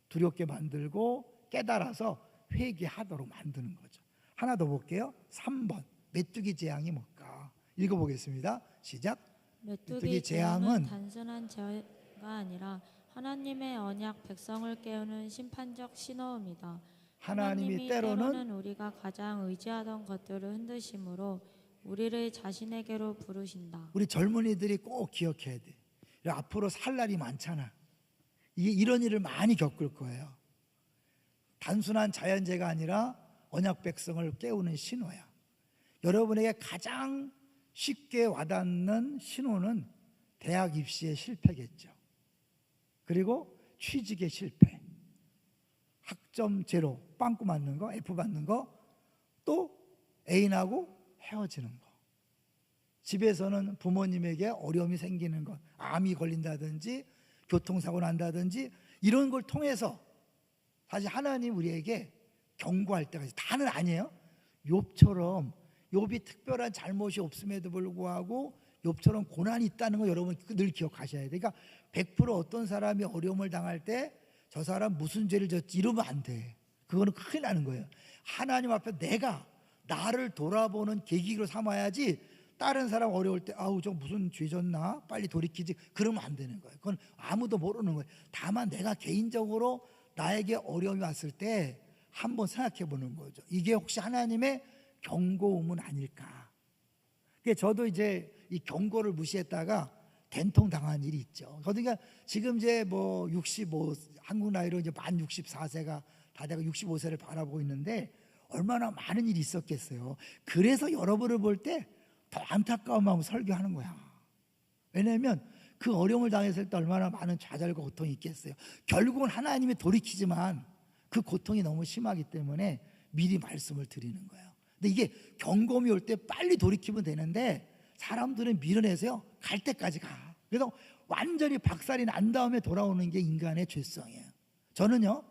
두렵게 만들고 깨달아서 회개하도록 만드는 거죠. 하나 더 볼게요. 3번 메뚜기 재앙이 뭘까? 읽어보겠습니다. 시작. 메뚜기 재앙은 단순한 재앙가 아니라 하나님의 언약 백성을 깨우는 심판적 신호입니다. 하나님이 때로는 우리가 가장 의지하던 것들을 흔드심으로 우리를 자신에게로 부르신다. 우리 젊은이들이 꼭 기억해야 돼. 앞으로 살 날이 많잖아. 이런 일을 많이 겪을 거예요. 단순한 자연재해가 아니라 언약 백성을 깨우는 신호야. 여러분에게 가장 쉽게 와닿는 신호는 대학 입시의 실패겠죠. 그리고 취직의 실패, 학점 제로, 빵꾸 맞는 거, F 받는 거, 또 애인하고 헤어지는 거, 집에서는 부모님에게 어려움이 생기는 것, 암이 걸린다든지 교통사고 난다든지 이런 걸 통해서 사실 하나님 우리에게 경고할 때가 있어요. 다는 아니에요. 욥처럼 욥이 특별한 잘못이 없음에도 불구하고 욥처럼 고난이 있다는 거 여러분 늘 기억하셔야 돼요. 그러니까 100% 어떤 사람이 어려움을 당할 때 저 사람 무슨 죄를 졌지 이러면 안 돼. 그거는 큰일 나는 거예요. 하나님 앞에 내가 나를 돌아보는 계기로 삼아야지 다른 사람 어려울 때 아우 저 무슨 죄 졌나 빨리 돌이키지 그러면 안 되는 거예요. 그건 아무도 모르는 거예요. 다만 내가 개인적으로 나에게 어려움이 왔을 때 한번 생각해 보는 거죠. 이게 혹시 하나님의 경고음은 아닐까. 저도 이제 이 경고를 무시했다가 된통 당한 일이 있죠. 그러니까 지금 이제 뭐 65 한국 나이로 이제 만 64세가 다 되고 65세를 바라보고 있는데 얼마나 많은 일이 있었겠어요. 그래서 여러분을 볼 때 더 안타까운 마음으로 설교하는 거야. 왜냐하면 그 어려움을 당했을 때 얼마나 많은 좌절과 고통이 있겠어요. 결국은 하나님이 돌이키지만 그 고통이 너무 심하기 때문에 미리 말씀을 드리는 거예요. 근데 이게 경고음이 올 때 빨리 돌이키면 되는데 사람들은 밀어내서요 갈 때까지 가. 그래서 완전히 박살이 난 다음에 돌아오는 게 인간의 죄성이에요. 저는요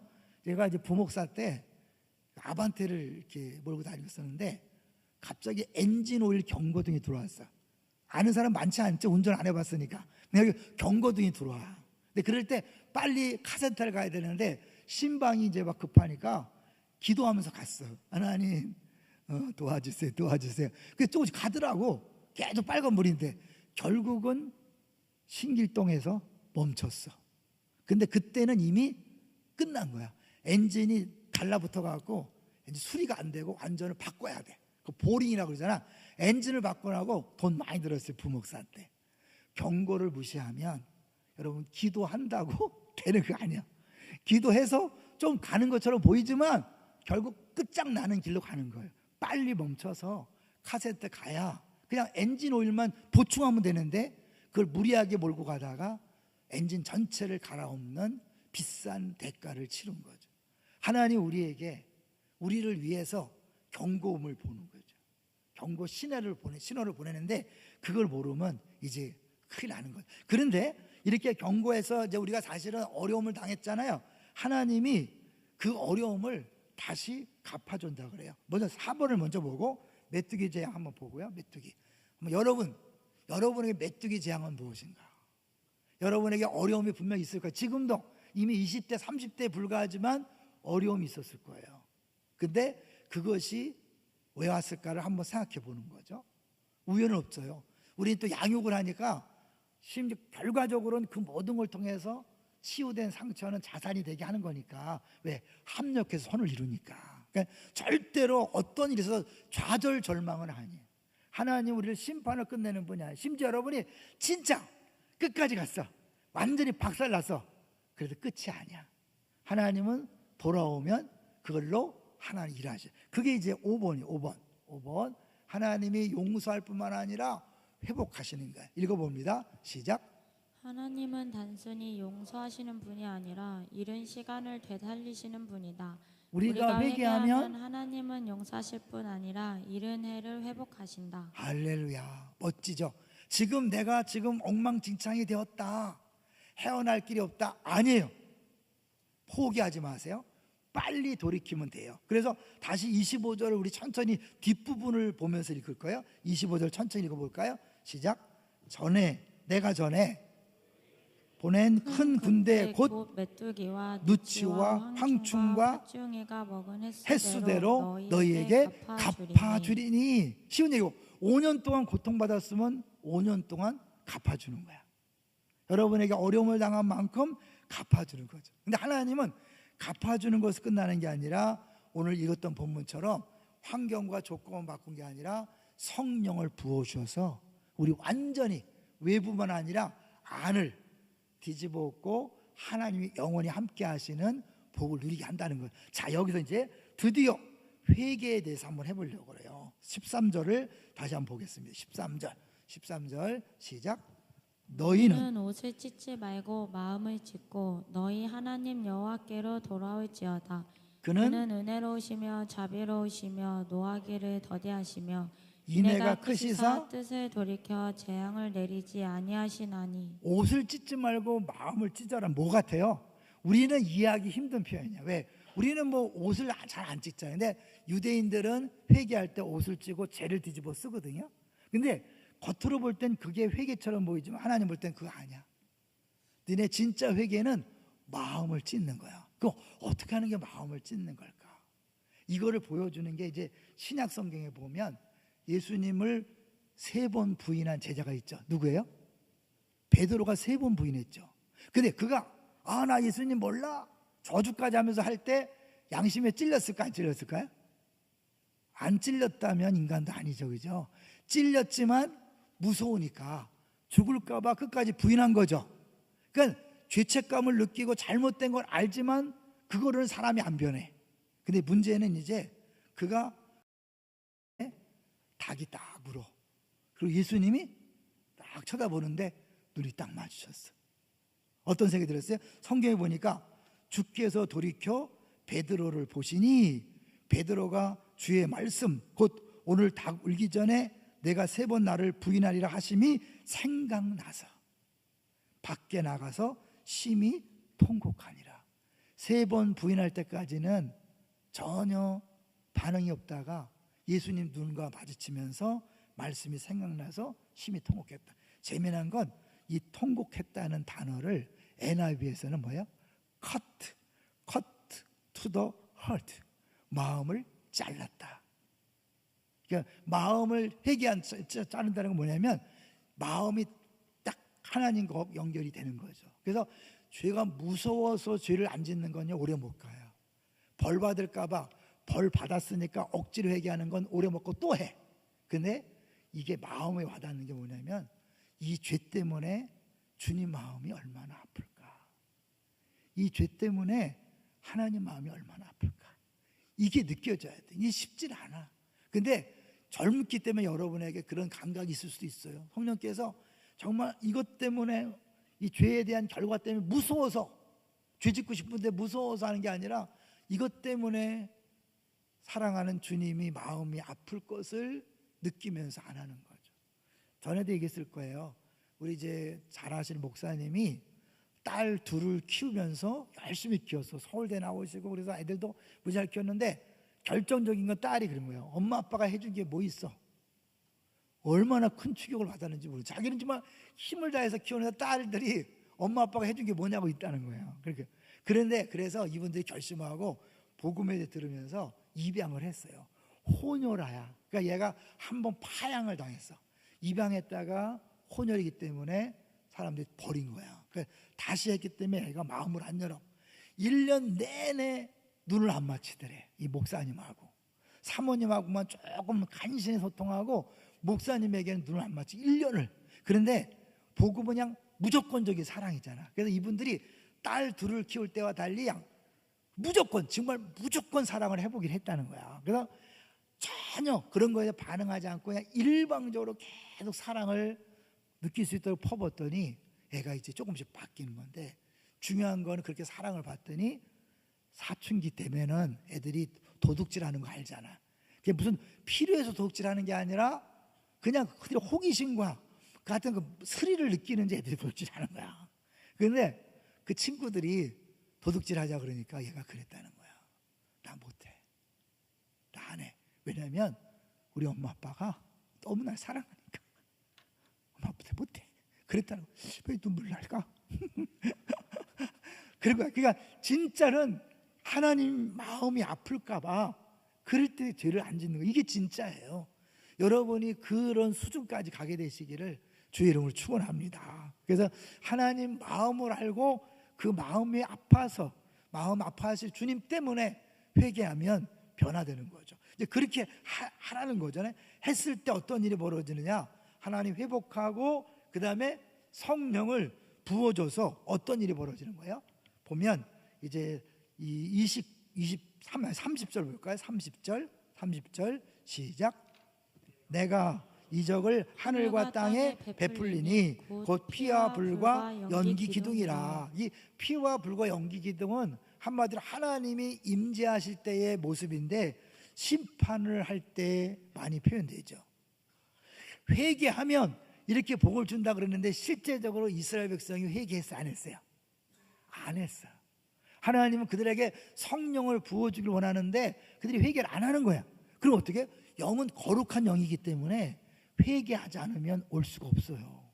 제가 이제 부목사 때 아반떼를 이렇게 몰고 다니고 있었는데 갑자기 엔진 오일 경고등이 들어왔어. 아는 사람 많지 않죠? 운전 안 해봤으니까. 근데 여기 경고등이 들어와. 근데 그럴 때 빨리 카센터를 가야 되는데 신방이 이제 막 급하니까 기도하면서 갔어. 하나님 도와주세요, 도와주세요. 그래서 조금씩 가더라고. 계속 빨간불인데 결국은 신길동에서 멈췄어. 근데 그때는 이미 끝난 거야. 엔진이 달라붙어 갖고 이제 수리가 안 되고 완전히 바꿔야 돼. 그 보링이라고 그러잖아. 엔진을 바꾸라고 돈 많이 들었어요, 부목사한테. 경고를 무시하면 여러분 기도한다고 되는 거 아니야. 기도해서 좀 가는 것처럼 보이지만 결국 끝장나는 길로 가는 거예요. 빨리 멈춰서 카센터 가야 그냥 엔진 오일만 보충하면 되는데 그걸 무리하게 몰고 가다가 엔진 전체를 갈아엎는 비싼 대가를 치른 거죠. 하나님 우리에게 우리를 위해서 경고음을 보는 거죠. 경고 신호를 보내는데 그걸 모르면 이제 큰일 나는 거죠. 그런데 이렇게 경고해서 이제 우리가 사실은 어려움을 당했잖아요. 하나님이 그 어려움을 다시 갚아준다 그래요. 먼저 4번을 먼저 보고 메뚜기 재앙 한번 보고요. 메뚜기. 여러분에게 메뚜기 재앙은 무엇인가? 여러분에게 어려움이 분명히 있을 거예요. 지금도 이미 20대, 30대에 불과하지만 어려움이 있었을 거예요. 근데 그것이 왜 왔을까를 한번 생각해 보는 거죠. 우연은 없어요. 우리는 또 양육을 하니까 심지어 결과적으로는 그 모든 걸 통해서 치유된 상처는 자산이 되게 하는 거니까. 왜? 합력해서 선을 이루니까. 그러니까 절대로 어떤 일이 있어서 좌절절망은 아니에요. 하나님 우리를 심판을 끝내는 분이 아니에요. 심지어 여러분이 진짜 끝까지 갔어. 완전히 박살났어. 그래도 끝이 아니야. 하나님은 돌아오면 그걸로 하나님 일하셔. 그게 이제 5번이에요. 5번. 하나님이 용서할 뿐만 아니라 회복하시는 거예요. 읽어봅니다. 시작. 하나님은 단순히 용서하시는 분이 아니라 이른 시간을 되살리시는 분이다. 우리가 회개하면 하나님은 용서하실 뿐 아니라 이른 해를 회복하신다. 할렐루야. 멋지죠. 지금 내가 엉망진창이 되었다, 헤어날 길이 없다, 아니에요. 포기하지 마세요. 빨리 돌이키면 돼요. 그래서 다시 25절을 우리 천천히 뒷부분을 보면서 읽을 거예요. 25절 천천히 읽어볼까요? 시작. 내가 전에 보낸 큰 군대 곧 메뚜기와 누치와 황충과 팥중이가 먹은 횟수대로 너희에게 갚아주리니. 쉬운 얘기고 5년 동안 고통받았으면 5년 동안 갚아주는 거야. 여러분에게 어려움을 당한 만큼 갚아주는 거죠. 근데 하나님은 갚아주는 것을 끝나는 게 아니라 오늘 읽었던 본문처럼 환경과 조건을 바꾼 게 아니라 성령을 부어주셔서 우리 완전히 외부만 아니라 안을 뒤집어 엎고 하나님이 영원히 함께 하시는 복을 누리게 한다는 거예요. 자, 여기서 이제 드디어 회개에 대해서 한번 해보려고 그래요. 13절을 다시 한번 보겠습니다. 13절 시작. 너희는 옷을 찢지 말고 마음을 찢고 너희 하나님 여호와께로 돌아올지어다. 그는 은혜로우시며 자비로우시며 노하기를 더디하시며 이내가 크시사 뜻을 돌이켜 재앙을 내리지 아니하시나니. 옷을 찢지 말고 마음을 찢어라. 뭐 같아요? 우리는 이해하기 힘든 표현이야. 왜? 우리는 뭐 옷을 잘 안 찢잖아요. 근데 유대인들은 회개할 때 옷을 찢고 죄를 뒤집어 쓰거든요. 근데 겉으로 볼 땐 그게 회개처럼 보이지만 하나님 볼 땐 그거 아니야. 너네 진짜 회개는 마음을 찢는 거야. 그럼 어떻게 하는 게 마음을 찢는 걸까? 이거를 보여주는 게 이제 신약 성경에 보면 예수님을 3번 부인한 제자가 있죠. 누구예요? 베드로가 3번 부인했죠. 근데 그가 나 예수님 몰라 저주까지 하면서 할 때 양심에 찔렸을까 안 찔렸을까요? 안 찔렸다면 인간도 아니죠. 그죠? 찔렸지만 무서우니까 죽을까 봐 끝까지 부인한 거죠. 그러니까 죄책감을 느끼고 잘못된 걸 알지만 그거로는 사람이 안 변해. 근데 문제는 이제 그가 닭이 딱 물어. 그리고 예수님이 딱 쳐다보는데 눈이 딱 마주쳤어. 어떤 생각이 들었어요? 성경에 보니까 주께서 돌이켜 베드로를 보시니 베드로가 주의 말씀 곧 오늘 닭 울기 전에 내가 3번 나를 부인하리라 하심이 생각나서 밖에 나가서 심히 통곡하니라. 3번 부인할 때까지는 전혀 반응이 없다가 예수님 눈과 마주치면서 말씀이 생각나서 심히 통곡했다. 재미난 건 이 통곡했다는 단어를 NIV에서는 뭐예요? cut to the heart. 마음을 잘랐다. 그러니까 마음을 자른다는 건 뭐냐면 마음이 딱 하나님과 연결이 되는 거죠. 그래서 죄가 무서워서 죄를 안 짓는 건요 오래 못 가요. 벌 받을까 봐 벌 받았으니까 억지로 회개하는 건 오래 먹고 또 해. 근데 이게 마음에 와닿는 게 뭐냐면 이 죄 때문에 주님 마음이 얼마나 아플까. 이 죄 때문에 하나님 마음이 얼마나 아플까. 이게 느껴져야 돼. 이게 쉽지 않아. 근데 젊기 때문에 여러분에게 그런 감각이 있을 수도 있어요. 성령께서 정말 이것 때문에 이 죄에 대한 결과 때문에 무서워서 죄 짓고 싶은데 무서워서 하는 게 아니라 이것 때문에 사랑하는 주님이 마음이 아플 것을 느끼면서 안 하는 거죠. 전에도 얘기했을 거예요. 우리 이제 잘 아시는 목사님이 딸 둘을 키우면서 열심히 키웠어. 서울대 나오시고 그래서 애들도 무지하게 키웠는데 결정적인 건 딸이 그런 거예요. 엄마 아빠가 해준 게 뭐 있어? 얼마나 큰 충격을 받았는지 모르고 자기는 정말 힘을 다해서 키우는데 딸들이 엄마 아빠가 해준 게 뭐냐고 있다는 거예요. 그런데 그래서 이분들이 결심하고 복음에 들으면서 입양을 했어요. 혼혈아야. 그러니까 얘가 한번 파양을 당했어. 입양했다가 혼혈이기 때문에 사람들이 버린 거야. 그러니까 다시 했기 때문에 애가 마음을 안 열어. 1년 내내 눈을 안 맞추더래. 이 목사님하고 사모님하고만 조금 간신히 소통하고 목사님에게는 눈을 안 맞추고 1년을. 그런데 복음은 그냥 무조건적인 사랑이잖아. 그래서 이분들이 딸 둘을 키울 때와 달리 무조건 정말 무조건 사랑을 해보긴 했다는 거야. 그래서 전혀 그런 거에 반응하지 않고 그냥 일방적으로 계속 사랑을 느낄 수 있도록 퍼붓더니 애가 이제 조금씩 바뀌는 건데 중요한 거는 그렇게 사랑을 받더니 사춘기 때면은 애들이 도둑질하는 거 알잖아. 그게 무슨 필요해서 도둑질하는 게 아니라 그냥 그들의 호기심과 같은 그 스릴을 느끼는지 애들이 도둑질하는 거야. 그런데 그 친구들이 도둑질하자 그러니까 얘가 그랬다는 거야. 나 못해. 나 안 해. 왜냐면 우리 엄마 아빠가 너무 날 사랑하니까. 엄마 아빠 못해. 그랬다는 거야. 왜 눈물 날까? 그러니까 진짜는 하나님 마음이 아플까 봐 그럴 때 죄를 안 짓는 거. 이게 진짜예요. 여러분이 그런 수준까지 가게 되시기를 주의 이름으로 축원합니다. 그래서 하나님 마음을 알고 그 마음이 아파서 마음 아파하실 주님 때문에 회개하면 변화되는 거죠. 이제 그렇게 하라는 거잖아요. 했을 때 어떤 일이 벌어지느냐? 하나님 회복하고 그 다음에 성령을 부어줘서 어떤 일이 벌어지는 거예요? 보면 이제 이 30절 볼까요? 30절 시작. 내가 이적을 하늘과 땅에 베풀리니 곧 피와 불과 연기 기둥이라. 이 피와 불과 연기 기둥은 한마디로 하나님이 임재하실 때의 모습인데 심판을 할 때 많이 표현되죠. 회개하면 이렇게 복을 준다 그러는데 실제적으로 이스라엘 백성이 회개했어요? 안 했어요? 안 했어요. 하나님은 그들에게 성령을 부어주길 원하는데 그들이 회개를 안 하는 거야. 그럼 어떻게? 영은 거룩한 영이기 때문에 회개하지 않으면 올 수가 없어요.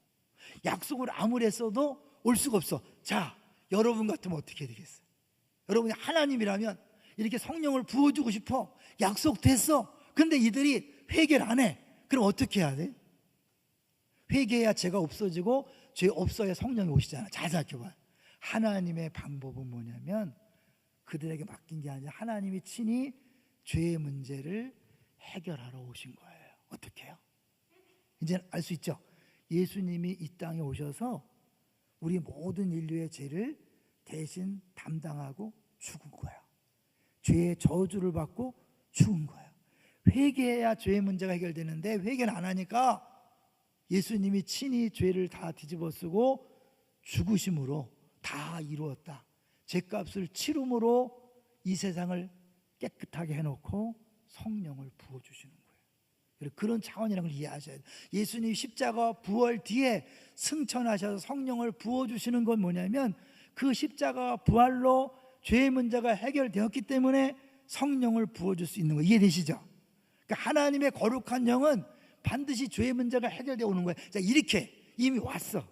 약속을 아무리 했어도 올 수가 없어. 자, 여러분 같으면 어떻게 되겠어요? 여러분이 하나님이라면 이렇게 성령을 부어주고 싶어. 약속됐어. 근데 이들이 회개를 안 해. 그럼 어떻게 해야 돼? 회개해야 죄가 없어지고 죄 없어야 성령이 오시잖아. 잘 생각해봐요. 하나님의 방법은 뭐냐면 그들에게 맡긴 게 아니라 하나님이 친히 죄의 문제를 해결하러 오신 거예요. 어떻게 해요? 이제 알 수 있죠? 예수님이 이 땅에 오셔서 우리 모든 인류의 죄를 대신 담당하고 죽은 거예요. 죄의 저주를 받고 죽은 거예요. 회개해야 죄의 문제가 해결되는데 회개를 안 하니까 예수님이 친히 죄를 다 뒤집어쓰고 죽으심으로 다 이루었다. 죄값을 치름으로 이 세상을 깨끗하게 해놓고 성령을 부어주시는 거예요. 그런 차원이라는 걸 이해하셔야 돼요. 예수님 십자가 부활 뒤에 승천하셔서 성령을 부어주시는 건 뭐냐면 그 십자가 부활로 죄의 문제가 해결되었기 때문에 성령을 부어줄 수 있는 거예요. 이해되시죠? 그러니까 하나님의 거룩한 영은 반드시 죄의 문제가 해결되어 오는 거예요. 자, 이렇게 이미 왔어.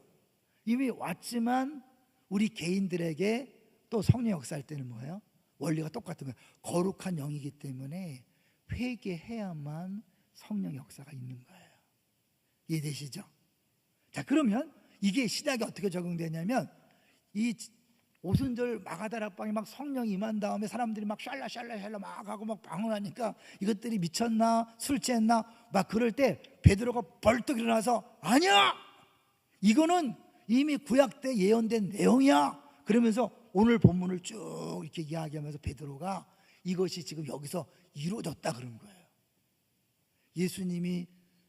이미 왔지만 우리 개인들에게 또 성령 역사할 때는 뭐예요? 원리가 똑같은 거예요. 거룩한 영이기 때문에 회개해야만 성령 역사가 있는 거예요. 이해되시죠? 자, 그러면 이게 신약에 어떻게 적용되냐면 이 오순절 마가다락방에 막 성령이 임한 다음에 사람들이 막 샬라 막 하고 막 방언하니까 이것들이 미쳤나 술 취했나 막 그럴 때 베드로가 벌떡 일어나서 아니야! 이거는 이미 구약 때 예언된 내용이야. 그러면서 오늘 본문을 쭉 이렇게 이야기하면서 베드로가 이것이 지금 여기서 이루어졌다 그런 거예요. 예수님이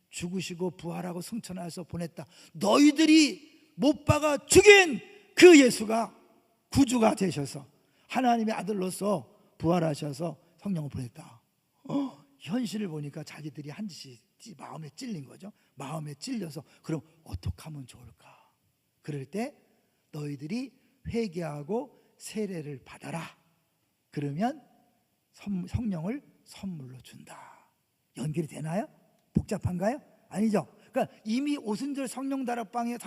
죽으시고 부활하고 승천하셔서 보냈다. 너희들이 못 박아 죽인 그 예수가 구주가 되셔서 하나님의 아들로서 부활하셔서 성령을 보냈다. 현실을 보니까 자기들이 한 짓이 마음에 찔린 거죠. 마음에 찔려서 그럼 어떻게 하면 좋을까? 그럴 때 너희들이 회개하고 세례를 받아라. 그러면 성령을 선물로 준다. 연결이 되나요? 복잡한가요? 아니죠. 그러니까 이미 오순절 성령 다락방에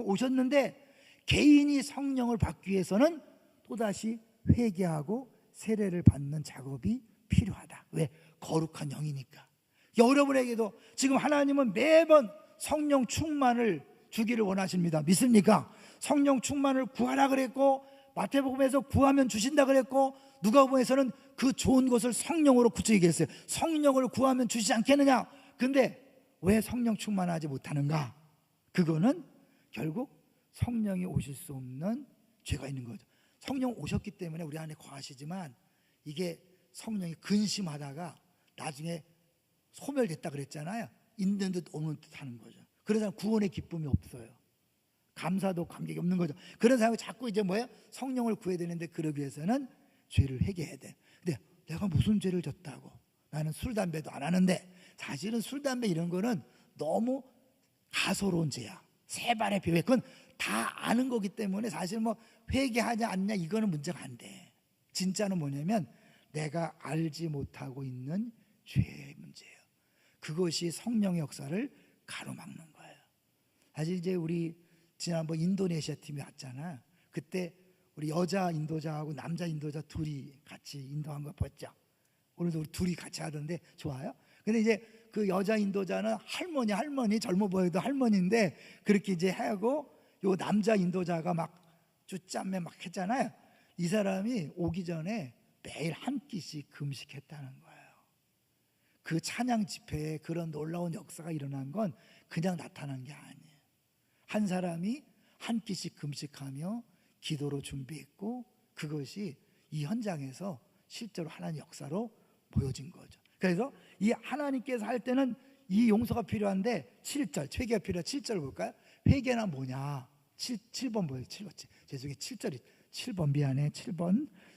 오셨는데 개인이 성령을 받기 위해서는 또다시 회개하고 세례를 받는 작업이 필요하다. 왜? 거룩한 영이니까. 여러분에게도 지금 하나님은 매번 성령 충만을 주기를 원하십니다. 믿습니까? 성령 충만을 구하라 그랬고 마태복음에서 구하면 주신다 그랬고 누가복음에서는 그 좋은 것을 성령으로 굳이 얘기했어요. 성령을 구하면 주시지 않겠느냐? 근데 왜 성령 충만하지 못하는가? 그거는 결국 성령이 오실 수 없는 죄가 있는 거죠. 성령 오셨기 때문에 우리 안에 거하시지만 이게 성령이 근심하다가 나중에 소멸됐다 그랬잖아요. 있는 듯 없는 듯 하는 거죠. 그런 사람 구원의 기쁨이 없어요. 감사도 감격이 없는 거죠. 그런 사람이 자꾸 이제 뭐예요? 성령을 구해야 되는데 그러기 위해서는 죄를 회개해야 돼. 근데 내가 무슨 죄를 졌다고? 나는 술, 담배도 안 하는데 사실은 술, 담배 이런 거는 너무 가소로운 죄야. 세 발의 비회. 그건 다 아는 거기 때문에 사실 뭐 회개하냐 않냐 이거는 문제가 안 돼. 진짜는 뭐냐면 내가 알지 못하고 있는 죄의 문제예요. 그것이 성령의 역사를 가로막는 거예요. 사실 이제 우리 지난번 인도네시아 팀이 왔잖아. 그때 우리 여자 인도자하고 남자 인도자 둘이 같이 인도한 거 봤죠. 오늘도 우리 둘이 같이 하던데 좋아요. 근데 이제 그 여자 인도자는 할머니 젊어 보여도 할머니인데 그렇게 이제 하고 요 남자 인도자가 막 쭈짬매 막 했잖아요. 이 사람이 오기 전에 매일 한 끼씩 금식했다는 거예요. 그 찬양 집회에 그런 놀라운 역사가 일어난 건 그냥 나타난 게 아니에요. 한 사람이 한 끼씩 금식하며 기도로 준비했고 그것이 이 현장에서 실제로 하나님 역사로 보여진 거죠. 그래서 이 하나님께서 할 때는 이 용서가 필요한데 7절 회개가 필요한 7절 볼까요? 회개는 뭐냐? 7번 보여요. 7번. 죄송해요. 7절이 7번 미안해.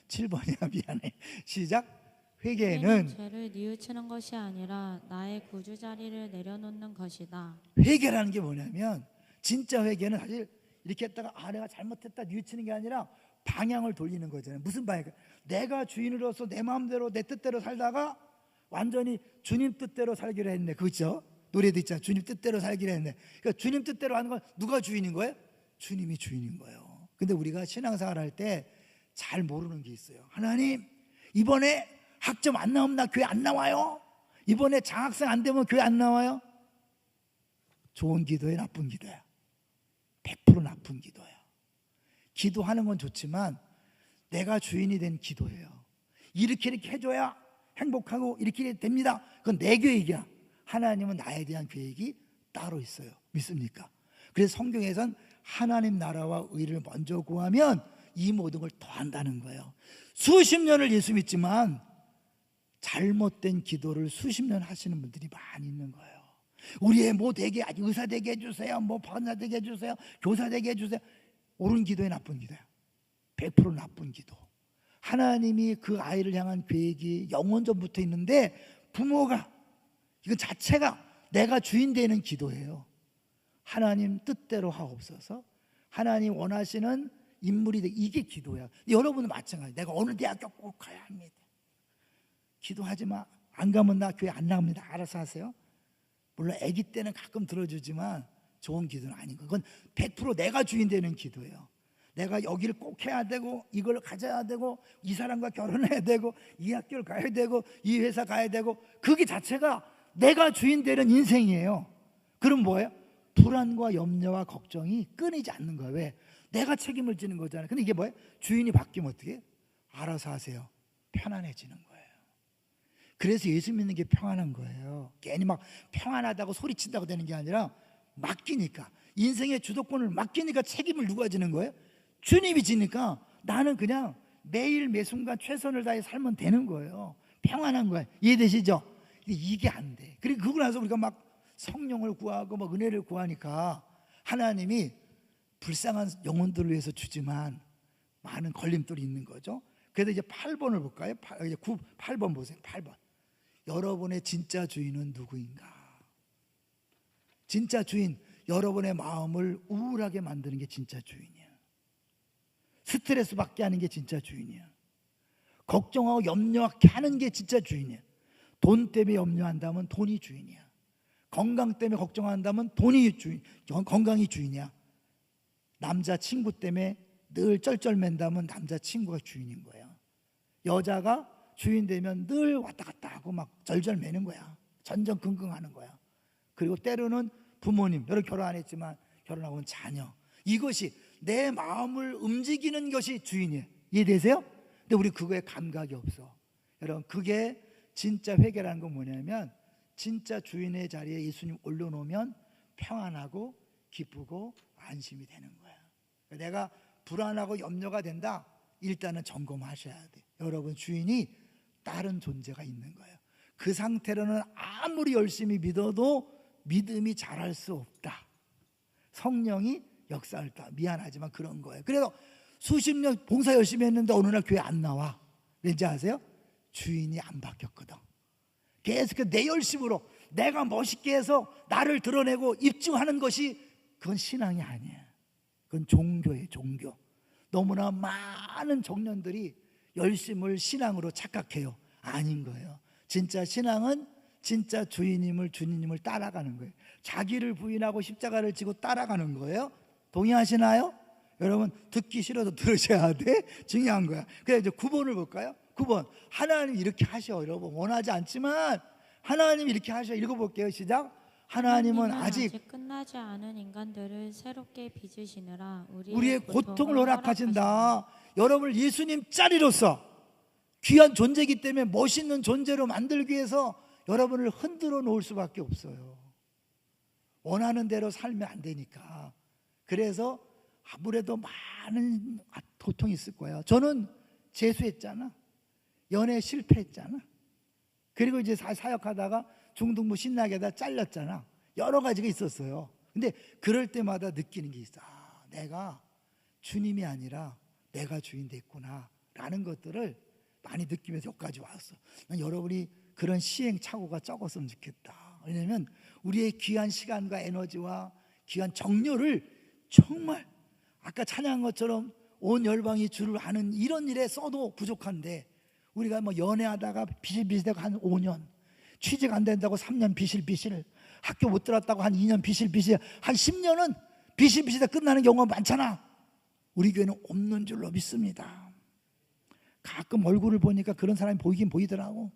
7번이야 미안해. 시작. 회개는 죄를 뉘우치는 것이 아니라 나의 구주 자리를 내려놓는 것이다. 회개라는 게 뭐냐면 진짜 회개는 사실 이렇게 했다가 내가 잘못했다 뉘우치는 게 아니라 방향을 돌리는 거잖아요. 무슨 방향? 내가 주인으로서 내 마음대로 내 뜻대로 살다가 완전히 주님 뜻대로 살기로 했네. 그렇죠? 노래도 있잖아요. 주님 뜻대로 살기로 했네. 그러니까 주님 뜻대로 하는 건 누가 주인인 거예요? 주님이 주인인 거예요. 근데 우리가 신앙생활 할 때 잘 모르는 게 있어요. 하나님 이번에 학점 안 나오면 나 교회 안 나와요. 이번에 장학생 안 되면 교회 안 나와요. 좋은 기도야 나쁜 기도야? 100% 나쁜 기도야. 기도하는 건 좋지만 내가 주인이 된 기도예요. 이렇게 해줘야 행복하고 이렇게 됩니다. 그건 내 계획이야. 하나님은 나에 대한 계획이 따로 있어요. 믿습니까? 그래서 성경에선 하나님 나라와 의를 먼저 구하면 이 모든 걸 더한다는 거예요. 수십 년을 예수 믿지만 잘못된 기도를 수십 년 하시는 분들이 많이 있는 거예요. 우리 애 뭐 되게 의사 되게 해주세요. 뭐 판사 되게 해주세요. 교사 되게 해주세요. 옳은 기도에 나쁜 기도야. 100% 나쁜 기도. 하나님이 그 아이를 향한 계획이 영원 전부터 있는데 부모가 이건 자체가 내가 주인 되는 기도예요. 하나님 뜻대로 하옵소서. 하나님 원하시는 인물이 돼. 이게 기도야. 여러분은 마찬가지. 내가 어느 대학교 꼭 가야 합니다. 기도하지 마. 안 가면 나 교회 안 나갑니다. 알아서 하세요. 물론 아기 때는 가끔 들어주지만 좋은 기도는 아닌 거예요. 그건 100% 내가 주인 되는 기도예요. 내가 여기를 꼭 해야 되고 이걸 가져야 되고 이 사람과 결혼해야 되고 이 학교를 가야 되고 이 회사 가야 되고 그게 자체가 내가 주인 되는 인생이에요. 그럼 뭐예요? 불안과 염려와 걱정이 끊이지 않는 거예요. 왜? 내가 책임을 지는 거잖아요. 근데 이게 뭐예요? 주인이 바뀌면 어떻게? 알아서 하세요. 편안해지는 거예요. 그래서 예수 믿는 게 평안한 거예요. 괜히 막 평안하다고 소리친다고 되는 게 아니라 맡기니까, 인생의 주도권을 맡기니까 책임을 누가 지는 거예요? 주님이 지니까 나는 그냥 매일 매 순간 최선을 다해 살면 되는 거예요. 평안한 거예요. 이해되시죠? 근데 이게 안 돼. 그리고 그러고 나서 우리가 막 성령을 구하고 막 은혜를 구하니까 하나님이 불쌍한 영혼들을 위해서 주지만 많은 걸림돌이 있는 거죠. 그래서 이제 8번을 볼까요? 8번 보세요. 8번. 여러분의 진짜 주인은 누구인가? 진짜 주인, 여러분의 마음을 우울하게 만드는 게 진짜 주인이야. 스트레스 받게 하는 게 진짜 주인이야. 걱정하고 염려하게 하는 게 진짜 주인이야. 돈 때문에 염려한다면 돈이 주인이야. 건강 때문에 걱정한다면 건강이 주인이야. 남자 친구 때문에 늘 쩔쩔맨다면 남자 친구가 주인인 거예요. 여자가 주인 되면 늘 왔다 갔다 하고 막 절절매는 거야. 전전긍긍하는 거야. 그리고 때로는 부모님, 여러분 결혼 안 했지만 결혼하고는 자녀, 이것이 내 마음을 움직이는 것이 주인이에요. 이해되세요? 근데 우리 그거에 감각이 없어. 여러분, 그게 진짜 회개라는 건 뭐냐면, 진짜 주인의 자리에 예수님 올려놓으면 평안하고 기쁘고 안심이 되는 거야. 내가 불안하고 염려가 된다, 일단은 점검하셔야 돼. 여러분, 주인이 다른 존재가 있는 거예요. 그 상태로는 아무리 열심히 믿어도 믿음이 자랄 수 없다. 성령이 역사할까? 미안하지만 그런 거예요. 그래서 수십 년 봉사 열심히 했는데 어느 날 교회 안 나와. 왠지 아세요? 주인이 안 바뀌었거든. 계속 내 열심으로 내가 멋있게 해서 나를 드러내고 입증하는 것이, 그건 신앙이 아니야. 그건 종교예요. 종교. 너무나 많은 청년들이 열심을 신앙으로 착각해요. 아닌 거예요. 진짜 신앙은 진짜 주님을 따라가는 거예요. 자기를 부인하고 십자가를 지고 따라가는 거예요. 동의하시나요? 여러분, 듣기 싫어도 들으셔야 돼. 중요한 거야. 그래서 이제 9번을 볼까요? 9번. 하나님 이렇게 하셔. 여러분, 원하지 않지만 하나님 이렇게 하셔. 읽어볼게요. 시작. 하나님은 아직 끝나지 않은 인간들을 새롭게 빚으시느라 우리의 고통을 허락하신다. 여러분을 예수님 짜리로서 귀한 존재이기 때문에 멋있는 존재로 만들기 위해서 여러분을 흔들어 놓을 수밖에 없어요. 원하는 대로 살면 안 되니까. 그래서 아무래도 많은 고통이 있을 거예요. 저는 재수했잖아. 연애 실패했잖아. 그리고 이제 사역하다가 중등부 신나게 하다 잘렸잖아. 여러 가지가 있었어요. 근데 그럴 때마다 느끼는 게 있어. 아, 내가 주님이 아니라 내가 주인 됐구나 라는 것들을 많이 느끼면서 여기까지 왔어. 난 여러분이 그런 시행착오가 적었으면 좋겠다. 왜냐하면 우리의 귀한 시간과 에너지와 귀한 정열을 정말 아까 찬양한 것처럼 온 열방이 주를 아는 이런 일에 써도 부족한데, 우리가 뭐 연애하다가 비실비실하고 한 5년, 취직 안 된다고 3년 비실비실, 학교 못 들었다고 한 2년 비실비실, 한 10년은 비실비실에 끝나는 경우가 많잖아. 우리 교회는 없는 줄로 믿습니다. 가끔 얼굴을 보니까 그런 사람이 보이긴 보이더라고.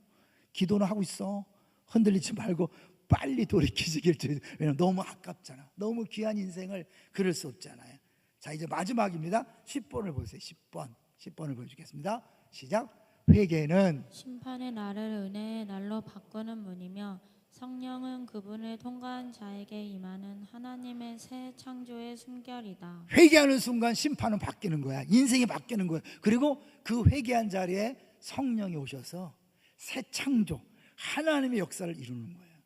기도는 하고 있어. 흔들리지 말고 빨리 돌이키시길. 왜냐면 너무 아깝잖아. 너무 귀한 인생을 그럴 수 없잖아요. 자, 이제 마지막입니다. 10번을 보세요. 10번을 보여주겠습니다. 시작. 회개는 심판의 날을 은혜의 날로 바꾸는 문이며, 성령은 그분을 통과한 자에게 임하는 하나님의 새 창조의 숨결이다. 회개하는 순간 심판은 바뀌는 거야. 인생이 바뀌는 거야. 그리고 그 회개한 자리에 성령이 오셔서 새 창조, 하나님의 역사를 이루는 거예요.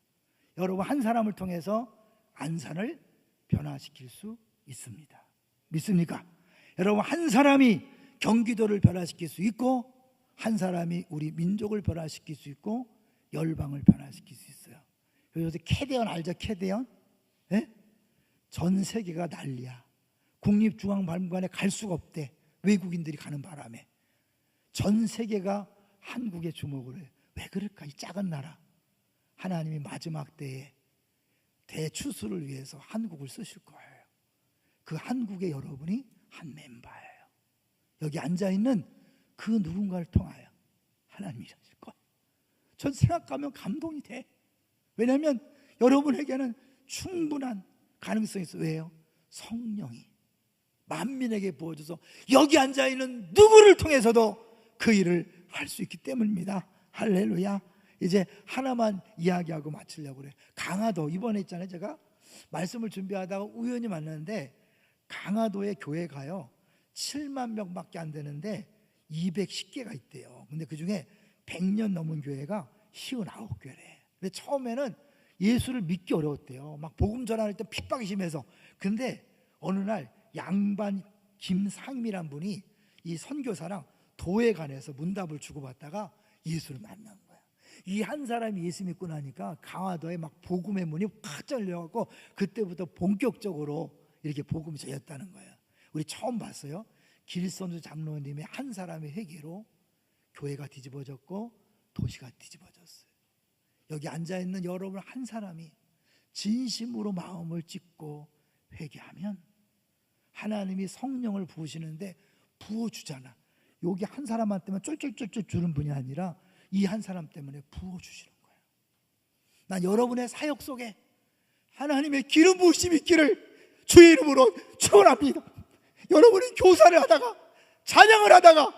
여러분, 한 사람을 통해서 안산을 변화시킬 수 있습니다. 믿습니까? 여러분, 한 사람이 경기도를 변화시킬 수 있고, 한 사람이 우리 민족을 변화시킬 수 있고, 열방을 변화시킬 수 있어요. 요새 캐대언 알죠? 캐대언? 네? 전 세계가 난리야. 국립중앙박물관에 갈 수가 없대. 외국인들이 가는 바람에 전 세계가 한국에 주목을 해요. 왜 그럴까? 이 작은 나라. 하나님이 마지막 때에 대추수를 위해서 한국을 쓰실 거예요. 그 한국의 여러분이 한 멤버예요. 여기 앉아있는 그 누군가를 통하여 하나님이 하실 거예요. 전 생각하면 감동이 돼. 왜냐하면 여러분에게는 충분한 가능성이 있어요. 왜요? 성령이 만민에게 부어줘서 여기 앉아있는 누구를 통해서도 그 일을 할 수 있기 때문입니다. 할렐루야. 이제 하나만 이야기하고 마치려고 그래요. 강화도 이번에 있잖아요. 제가 말씀을 준비하다가 우연히 만났는데 강화도에 교회가요 7만 명밖에 안 되는데 210개가 있대요. 근데 그중에 100년 넘은 교회가 59교회래. 근데 처음에는 예수를 믿기 어려웠대요. 막 복음 전할 때 핍박이 심해서. 근데 어느 날 양반 김상미란 분이 이 선교사랑 도회관에서 문답을 주고받다가 예수를 만난 거야. 이 한 사람이 예수 믿고 나니까 강화도에 막 복음의 문이 확 열려갖고 그때부터 본격적으로 이렇게 복음이 전했다는 거예요. 우리 처음 봤어요. 길선주 장로님의 한 사람의 회개로 교회가 뒤집어졌고 도시가 뒤집어졌어요. 여기 앉아있는 여러분 한 사람이 진심으로 마음을 찢고 회개하면 하나님이 성령을 부으시는데 부어주잖아. 여기 한 사람한테만 쫄쫄쫄쫄 주는 분이 아니라 이 한 사람 때문에 부어주시는 거예요. 난 여러분의 사역 속에 하나님의 기름 부으심이 있기를 주의 이름으로 축원합니다. 여러분이 교사를 하다가 찬양을 하다가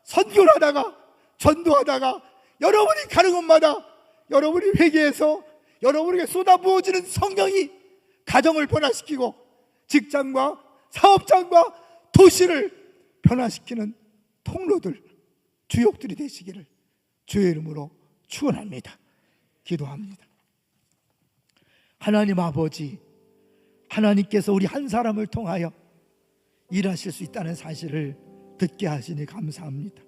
선교를 하다가 전도하다가 여러분이 가는 곳마다 여러분이 회개해서 여러분에게 쏟아부어지는 성령이 가정을 변화시키고 직장과 사업장과 도시를 변화시키는 통로들, 주역들이 되시기를 주의 이름으로 축원합니다. 기도합니다. 하나님 아버지, 하나님께서 우리 한 사람을 통하여 일하실 수 있다는 사실을 듣게 하시니 감사합니다.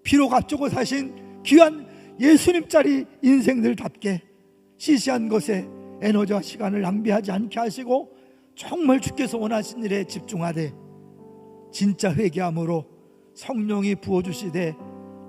피로 값주고 사신 귀한 예수님짜리 인생들답게 시시한 것에 에너지와 시간을 낭비하지 않게 하시고 정말 주께서 원하신 일에 집중하되 진짜 회개함으로 성령이 부어주시되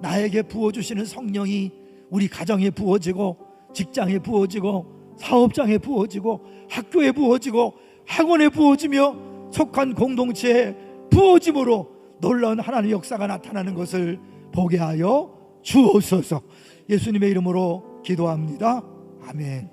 나에게 부어주시는 성령이 우리 가정에 부어지고 직장에 부어지고 사업장에 부어지고 학교에 부어지고 학원에 부어지며 속한 공동체에 부어짐으로 놀라운 하나님의 역사가 나타나는 것을 보게 하여 주옵소서. 예수님의 이름으로 기도합니다. 아멘.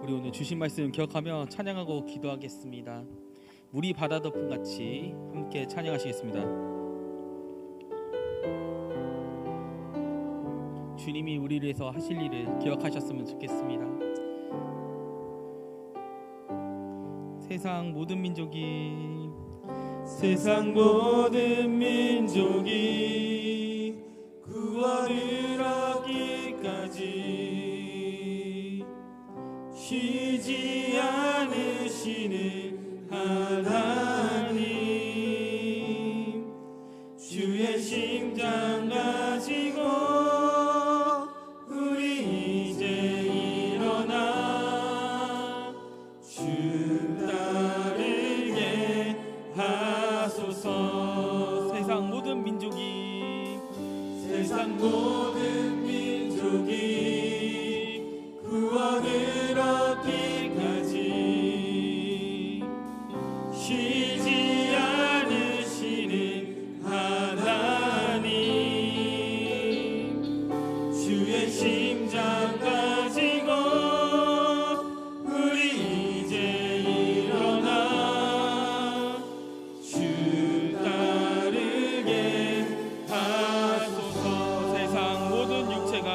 우리 오늘 주신 말씀 기억하며 찬양하고 기도하겠습니다. 물이 바다 덮음 같이 함께 찬양하시겠습니다. 주님이 우리를 위해서 하실 일을 기억하셨으면 좋겠습니다. 세상 모든 민족이 구원을 얻기까지 쉬지 않으시는 하나님, 주의 심장 가지고 우리 이제 일어나 주 따르게 하소서. 세상 모든 민족이 구원을 얻기까지 쉬지 않으시는 하나님, 주의 심장 가지고 우리 이제 일어나 주 따르게 하소서. 세상 모든 육체가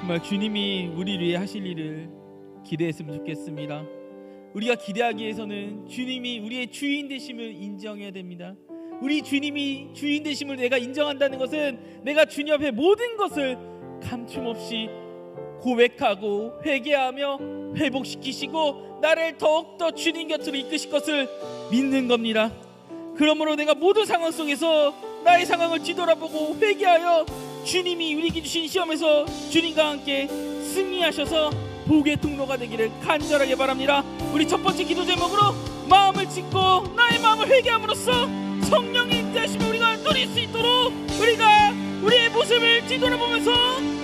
정말 주님이 우리를 위해 하실 일을 기대했으면 좋겠습니다. 우리가 기대하기 위해서는 주님이 우리의 주인 되심을 인정해야 됩니다. 우리 주님이 주인 되심을 내가 인정한다는 것은 내가 주님 앞에 모든 것을 감춤없이 고백하고 회개하며 회복시키시고 나를 더욱더 주님 곁으로 이끄실 것을 믿는 겁니다. 그러므로 내가 모든 상황 속에서 나의 상황을 뒤돌아보고 회개하여 주님이 우리에게 주신 시험에서 주님과 함께 승리하셔서 복의 통로가 되기를 간절하게 바랍니다. 우리 첫 번째 기도 제목으로 마음을 짓고 나의 마음을 회개함으로써 성령의 인도하심을 우리가 누릴 수 있도록 우리가 우리의 모습을 뒤돌아보면서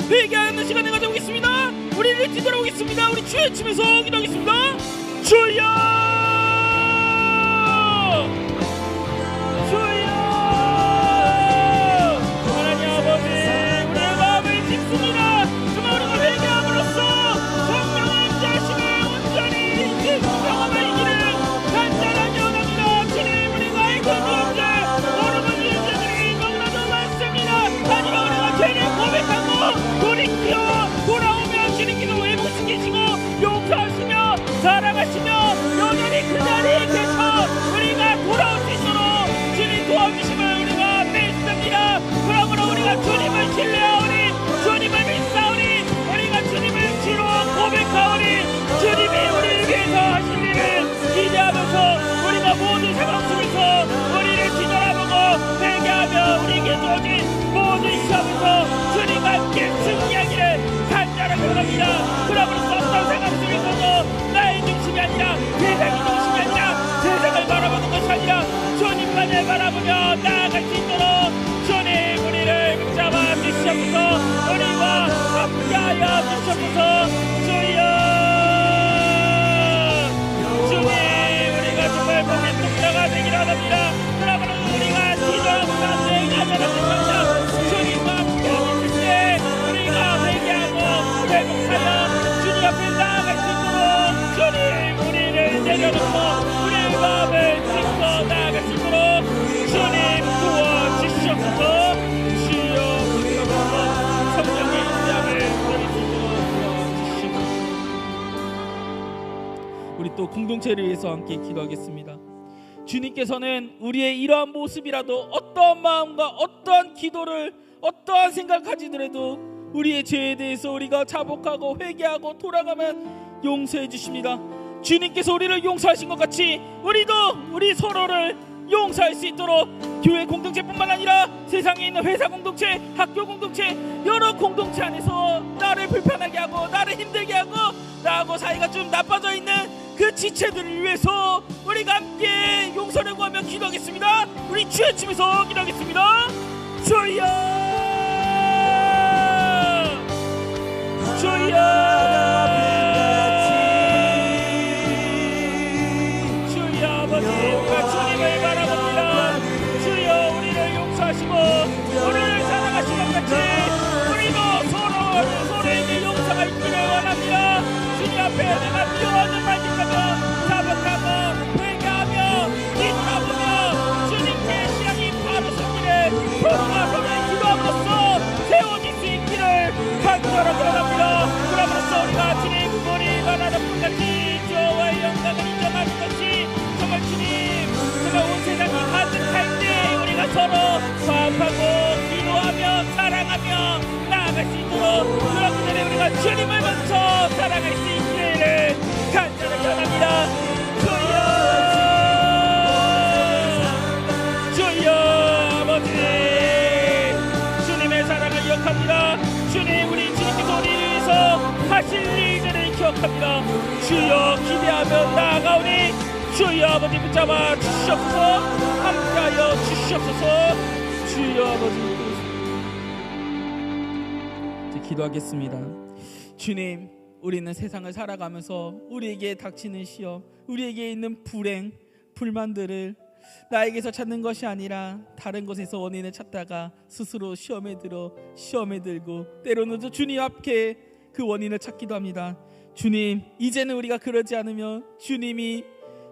회개하는 시간을 가져보겠습니다. 우리를 뒤돌아보겠습니다. 우리 주의 외치면서 기도하겠습니다. 주여, 주여, 하나님 아버지, 우리의 마음을 짓습니다. 정말 우리가 회개함으로써 성령의 인도하심을 온전히 경험할 길을 간절하게 원합니다. 주님, 우리가 알고 있는 모르는 일들이 너무나도 많습니다. 하지만 우리가 죄를 고백하고 돌이켜 돌아오면 주님께서 회복시키시고 용서하시며 사랑하시며 여전히 그 자리에 계셔 우리가 돌아올 수 있도록 주님 도와주심을 우리가 믿습니다. 그러므로 우리가 주님을 신뢰하오니 주님을 믿사오니 우리가 주님을 주로 고백하오니 주님이 우리를 위해서 하실 일을 기대하면서 우리가 모든 상황 속에서 우리를 뒤돌아보고 회개하며 우리에게 주어진 모든 시험에서 주님과 함께 승리하기를 간절하게 원합니다. 그러므로 어떤 상황 속에서도 나의 중심이 아니라 세상의 중심이 아니라 세상을 바라보는 것이 아니라 주님만을 바라보며 나아갈 수 있도록 주님 우리를 붙잡아 주시옵소서. 우리와 함께하여 주시옵소서. 주님, 우리가 정말 복의 통로가 되기를 원합니다. 그러므로 우리가 뒤돌아보면 회개하는 주님과 함께하는 때 우리가 회개하고 회복하여 주님 앞에 나아갈 수 있도록 주님 우리를 내려놓고 우리의 마음을 짓고 나아갈 수 있도록 주님 도와주시옵소서. 주여, 성령의 인장을 드릴 수 있도록 도와주시옵소서. 우리 또 공동체를 위해서 함께 기도하겠습니다. 주님께서는 우리의 이러한 모습이라도 어떠한 마음과 어떠한 기도를 어떠한 생각을 가지더라도 우리의 죄에 대해서 우리가 자복하고 회개하고 돌아가면 용서해 주십니다. 주님께서 우리를 용서하신 것 같이 우리도 우리 서로를 용서할 수 있도록 교회 공동체뿐만 아니라 세상에 있는 회사 공동체, 학교 공동체, 여러 공동체 안에서 나를 불편하게 하고 나를 힘들게 하고 나하고 사이가 좀 나빠져 있는 그 지체들을 위해서 우리가 함께 용서를 구하며 기도하겠습니다. 우리 주의 외치면서 기도하겠습니다. 주여, 주여, 주여 아버지, 우리가 주님을 바라봅니다. 주여, 우리를 용서하시고 우리를 사랑하신 것 같이 우리도 서로에게 용서가 있기를 원합니다. 주님 앞에 내가 미워하는 말들까지 자복하고 회개하며 뒤돌아보며 주님께 시간이 바로 섰기를 서로가 서로의 기도함으로써 세워질 수 있기를 간절하게 원합니다. 그러므로써 우리가 주님 우리 바라는 분같이 주와의 영광을 인정하는 것이 정말 주님 정말 온 세상이 가득할 때 우리가 서로 화합하고 기도하며 사랑하며 나아갈 수 있도록 그렇기 전에 우리가 주님을 먼저 사랑할 수 있기를 간절하게 원합니다. 주여 아버지, 주님의 사랑을 기억합니다. 주님, 우리 주님께서 우리를 위해서 하실 일들을 기억합니다. 주여, 기대하며 나아가오니 주여 아버지 붙잡아 주시옵소서. 함께하여 주시옵소서. 주여 아버지, 이제 기도하겠습니다. 주님, 우리는 세상을 살아가면서 우리에게 닥치는 시험, 우리에게 있는 불행, 불만들을 나에게서 찾는 것이 아니라 다른 곳에서 원인을 찾다가 스스로 시험에 들고 때로는 또 주님 앞에 그 원인을 찾기도 합니다. 주님, 이제는 우리가 그러지 않으며 주님이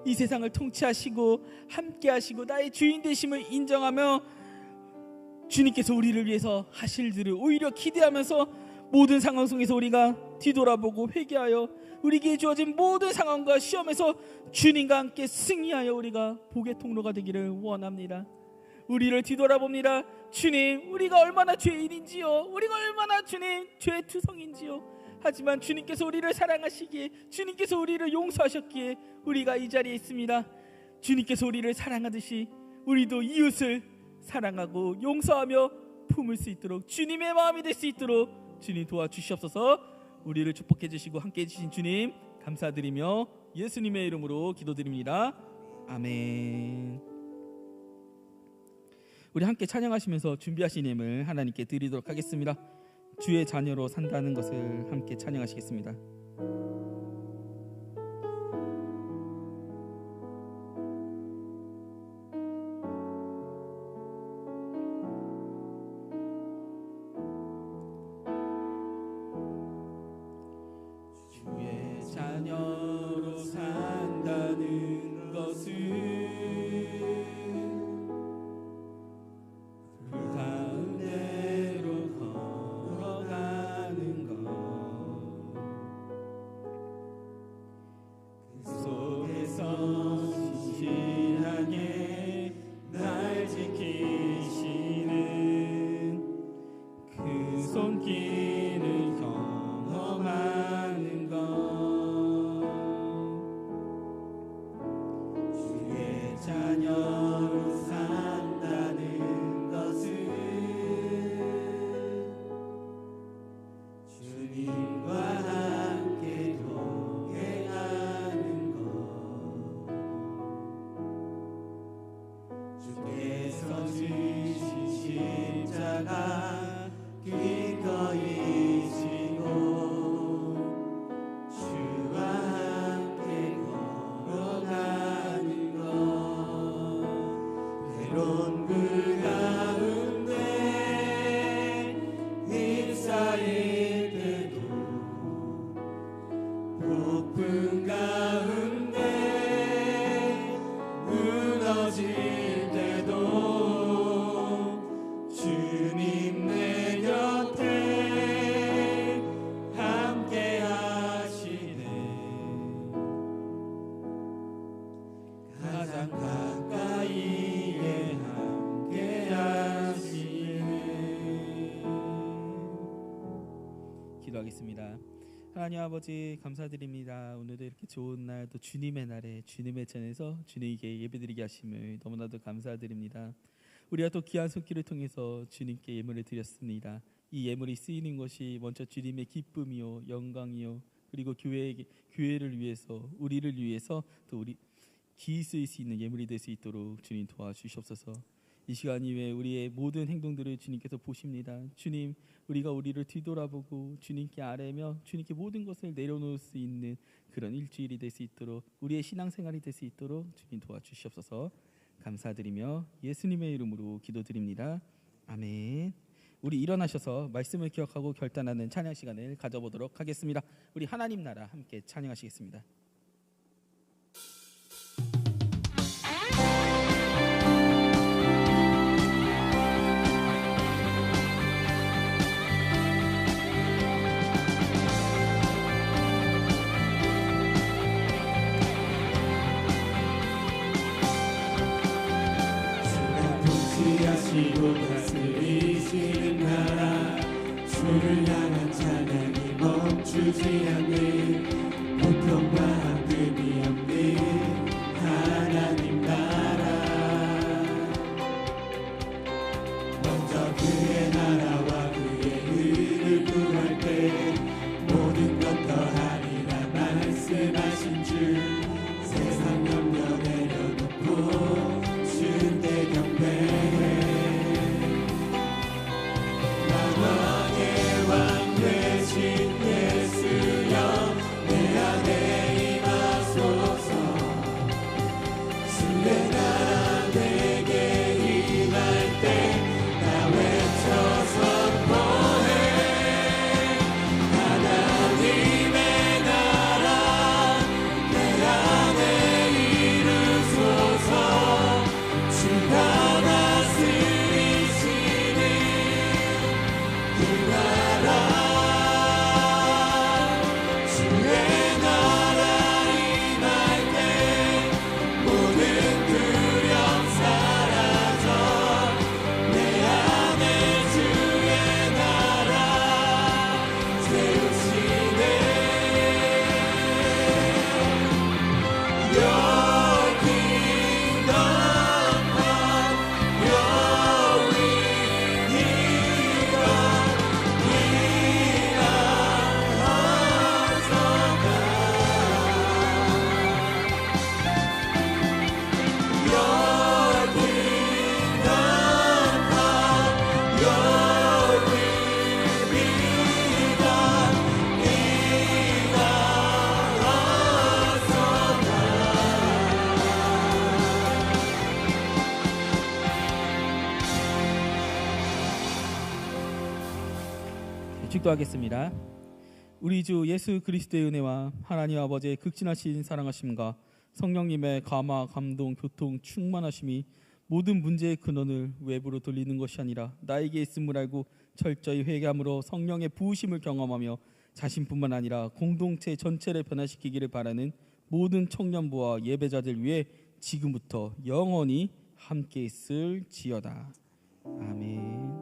이 세상을 통치하시고 함께하시고 나의 주인 되심을 인정하며 주님께서 우리를 위해서 하실 일을 오히려 기대하면서 모든 상황 속에서 우리가 뒤돌아보고 회개하여 우리에게 주어진 모든 상황과 시험에서 주님과 함께 승리하여 우리가 복의 통로가 되기를 원합니다. 우리를 뒤돌아봅니다. 주님, 우리가 얼마나 죄인인지요, 우리가 얼마나 주님 죄투성인지요. 하지만 주님께서 우리를 사랑하시기에, 주님께서 우리를 용서하셨기에 우리가 이 자리에 있습니다. 주님께서 우리를 사랑하듯이 우리도 이웃을 사랑하고 용서하며 품을 수 있도록 주님의 마음이 될 수 있도록 주님 도와주시옵소서. 우리를 축복해 주시고 함께해 주신 주님 감사드리며 예수님의 이름으로 기도드립니다. 아멘. 우리 함께 찬양하시면서 준비하신 예물 하나님께 드리도록 하겠습니다. 주의 자녀로 산다는 것을 함께 찬양하시겠습니다. 주의 자녀로 산다는 것은 손길을 경험하는 것, 주의 자녀로 산다는 것은 주님과 함께 동행하는 것, 주께서 주신 십자가 기꺼이 지고 주와 함께 걸어가는 것, 괴로운 그 가운데 휩싸일 때도 폭풍 가운데 무너질 때도 주님 내 곁에 함께 하시네. 가장 가까이에 함께 하시네. 기도하겠습니다. 하나님 아버지 감사드립니다. 오늘도 이렇게 좋은 날, 또 주님의 날에 주님의 전에서 주님께 예배드리게 하심을 너무나도 감사드립니다. 우리가 또 귀한 손길을 통해서 주님께 예물을 드렸습니다. 이 예물이 쓰이는 것이 먼저 주님의 기쁨이요 영광이요, 그리고 교회를 위해서, 우리를 위해서 또 우리 기이 쓰일 수 있는 예물이 될 수 있도록 주님 도와주시옵소서. 이 시간 이후에 우리의 모든 행동들을 주님께서 보십니다. 주님, 우리가 우리를 뒤돌아보고 주님께 아뢰며 주님께 모든 것을 내려놓을 수 있는 그런 일주일이 될 수 있도록, 우리의 신앙생활이 될 수 있도록 주님 도와주시옵소서. 감사드리며 예수님의 이름으로 기도드립니다. 아멘. 우리 일어나셔서 말씀을 기억하고 결단하는 찬양 시간을 가져보도록 하겠습니다. 우리 하나님 나라 함께 찬양하시겠습니다. 하시고 다스리시는 나라, 주를 향한 찬양이 멈추지 않는 고통과 아픔이 없는 하나님 나라. 먼저 그의 나라와 그의 의를 구할 때 모든 것 더하리라 말씀하신 줄, 세상 염려 내려놓고 주께 경배해. 왕의 왕 되신 예수여, 내 축도하겠습니다. 우리 주 예수 그리스도의 은혜와 하나님 아버지의 극진하신 사랑하심과 성령님의 감화, 감동, 교통, 충만하심이 모든 문제의 근원을 외부로 돌리는 것이 아니라 나에게 있음을 알고 철저히 회개함으로 성령의 부으심을 경험하며 자신뿐만 아니라 공동체 전체를 변화시키기를 바라는 모든 청년부와 예배자들 위해 지금부터 영원히 함께 있을지어다. 아멘.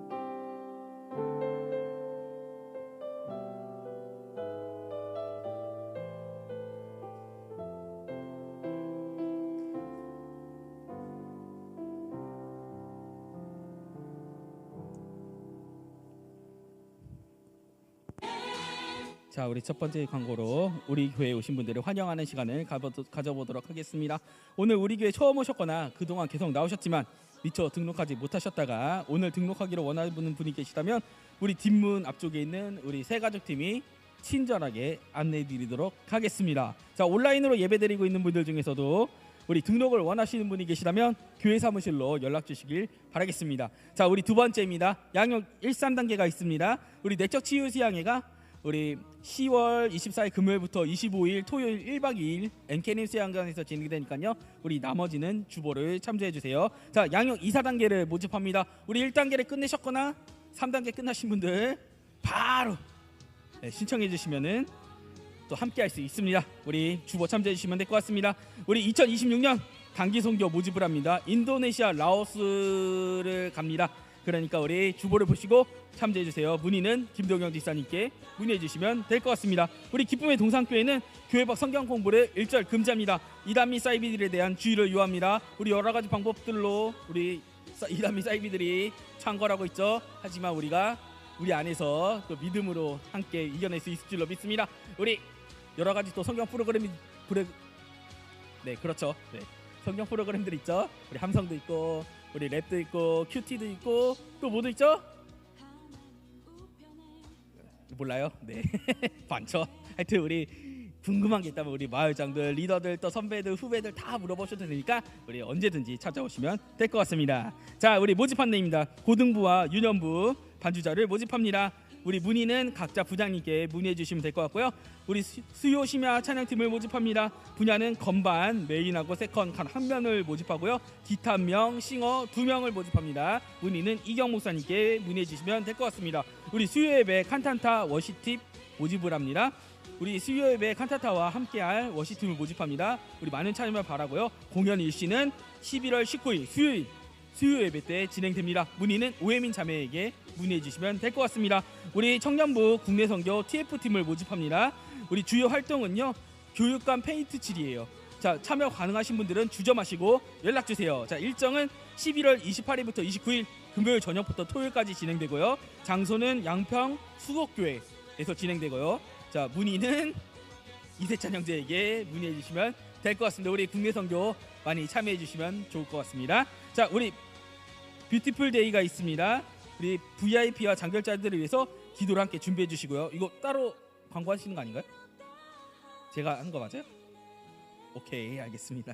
자, 우리 첫 번째 광고로 우리 교회에 오신 분들을 환영하는 시간을 가져보도록 하겠습니다. 오늘 우리 교회 처음 오셨거나 그동안 계속 나오셨지만 미처 등록하지 못하셨다가 오늘 등록하기를 원하는 분이 계시다면 우리 뒷문 앞쪽에 있는 우리 새가족팀이 친절하게 안내해드리도록 하겠습니다. 자, 온라인으로 예배드리고 있는 분들 중에서도 우리 등록을 원하시는 분이 계시다면 교회 사무실로 연락 주시길 바라겠습니다. 자, 우리 두 번째입니다. 양육 1, 3단계가 있습니다. 우리 내적 치유 수양회가 우리 10월 24일 금요일부터 25일 토요일 1박 2일 엔케님 수양장에서 진행되니까요. 우리 나머지는 주보를 참조해 주세요. 자, 양육 2, 4단계를 모집합니다. 우리 1단계를 끝내셨거나 3단계 끝나신 분들 바로 신청해 주시면은 또 함께 할 수 있습니다. 우리 주보 참조해 주시면 될 것 같습니다. 우리 2026년 단기 선교 모집을 합니다. 인도네시아, 라오스를 갑니다. 그러니까 우리 주보를 보시고 참조해 주세요. 문의는 김동영 집사님께 문의해 주시면 될 것 같습니다. 우리 기쁨의 동산교회는 교회 밖 성경 공부를 1절 금지합니다. 이단 및 사이비들에 대한 주의를 요합니다. 우리 여러 가지 방법들로 우리 이단 및 사이비들이 창궐하고 있죠. 하지만 우리가 우리 안에서 또 믿음으로 함께 이겨낼 수 있을 줄로 믿습니다. 우리 여러 가지 또 성경 네, 그렇죠. 네. 성경 프로그램들 있죠. 우리 함성도 있고 우리 랩도 있고 큐티도 있고 또 뭐도 있죠? 몰라요? 네. 많죠. 하여튼 우리 궁금한 게 있다면 우리 마을장들, 리더들, 또 선배들, 후배들 다 물어보셔도 되니까 우리 언제든지 찾아오시면 될 것 같습니다. 자, 우리 모집 안내입니다. 고등부와 유년부 반주자를 모집합니다. 우리 문의는 각자 부장님께 문의해 주시면 될 것 같고요. 우리 수요 심야 찬양팀을 모집합니다. 분야는 건반, 메인하고 세컨 한 명을 모집하고요. 기타 1명, 싱어 2명을 모집합니다. 문의는 이경 목사님께 문의해 주시면 될 것 같습니다. 우리 수요 예배 칸탄타 워시팀 모집을 합니다. 우리 수요 예배 칸타타와 함께할 워시팀을 모집합니다. 우리 많은 참여 바라고요. 공연 일시는 11월 19일 수요일 수요 예배 때 진행됩니다. 문의는 오해민 자매에게 문의해 주시면 될 것 같습니다. 우리 청년부 국내 선교 TF팀을 모집합니다. 우리 주요 활동은요. 교육관 페인트 칠이에요. 자, 참여 가능하신 분들은 주저마시고 연락 주세요. 자, 일정은 11월 28일부터 29일 금요일 저녁부터 토요일까지 진행되고요. 장소는 양평 수곡교회에서 진행되고요. 자, 문의는 이세찬 형제에게 문의해 주시면 될 것 같습니다. 우리 국내 선교 많이 참여해 주시면 좋을 것 같습니다. 자, 우리 뷰티풀 데이가 있습니다. 우리 VIP와 장결자들을 위해서 기도를 함께 준비해 주시고요. 이거 따로 광고하시는 거 아닌가요? 제가 한 거 맞아요? 오케이, 알겠습니다.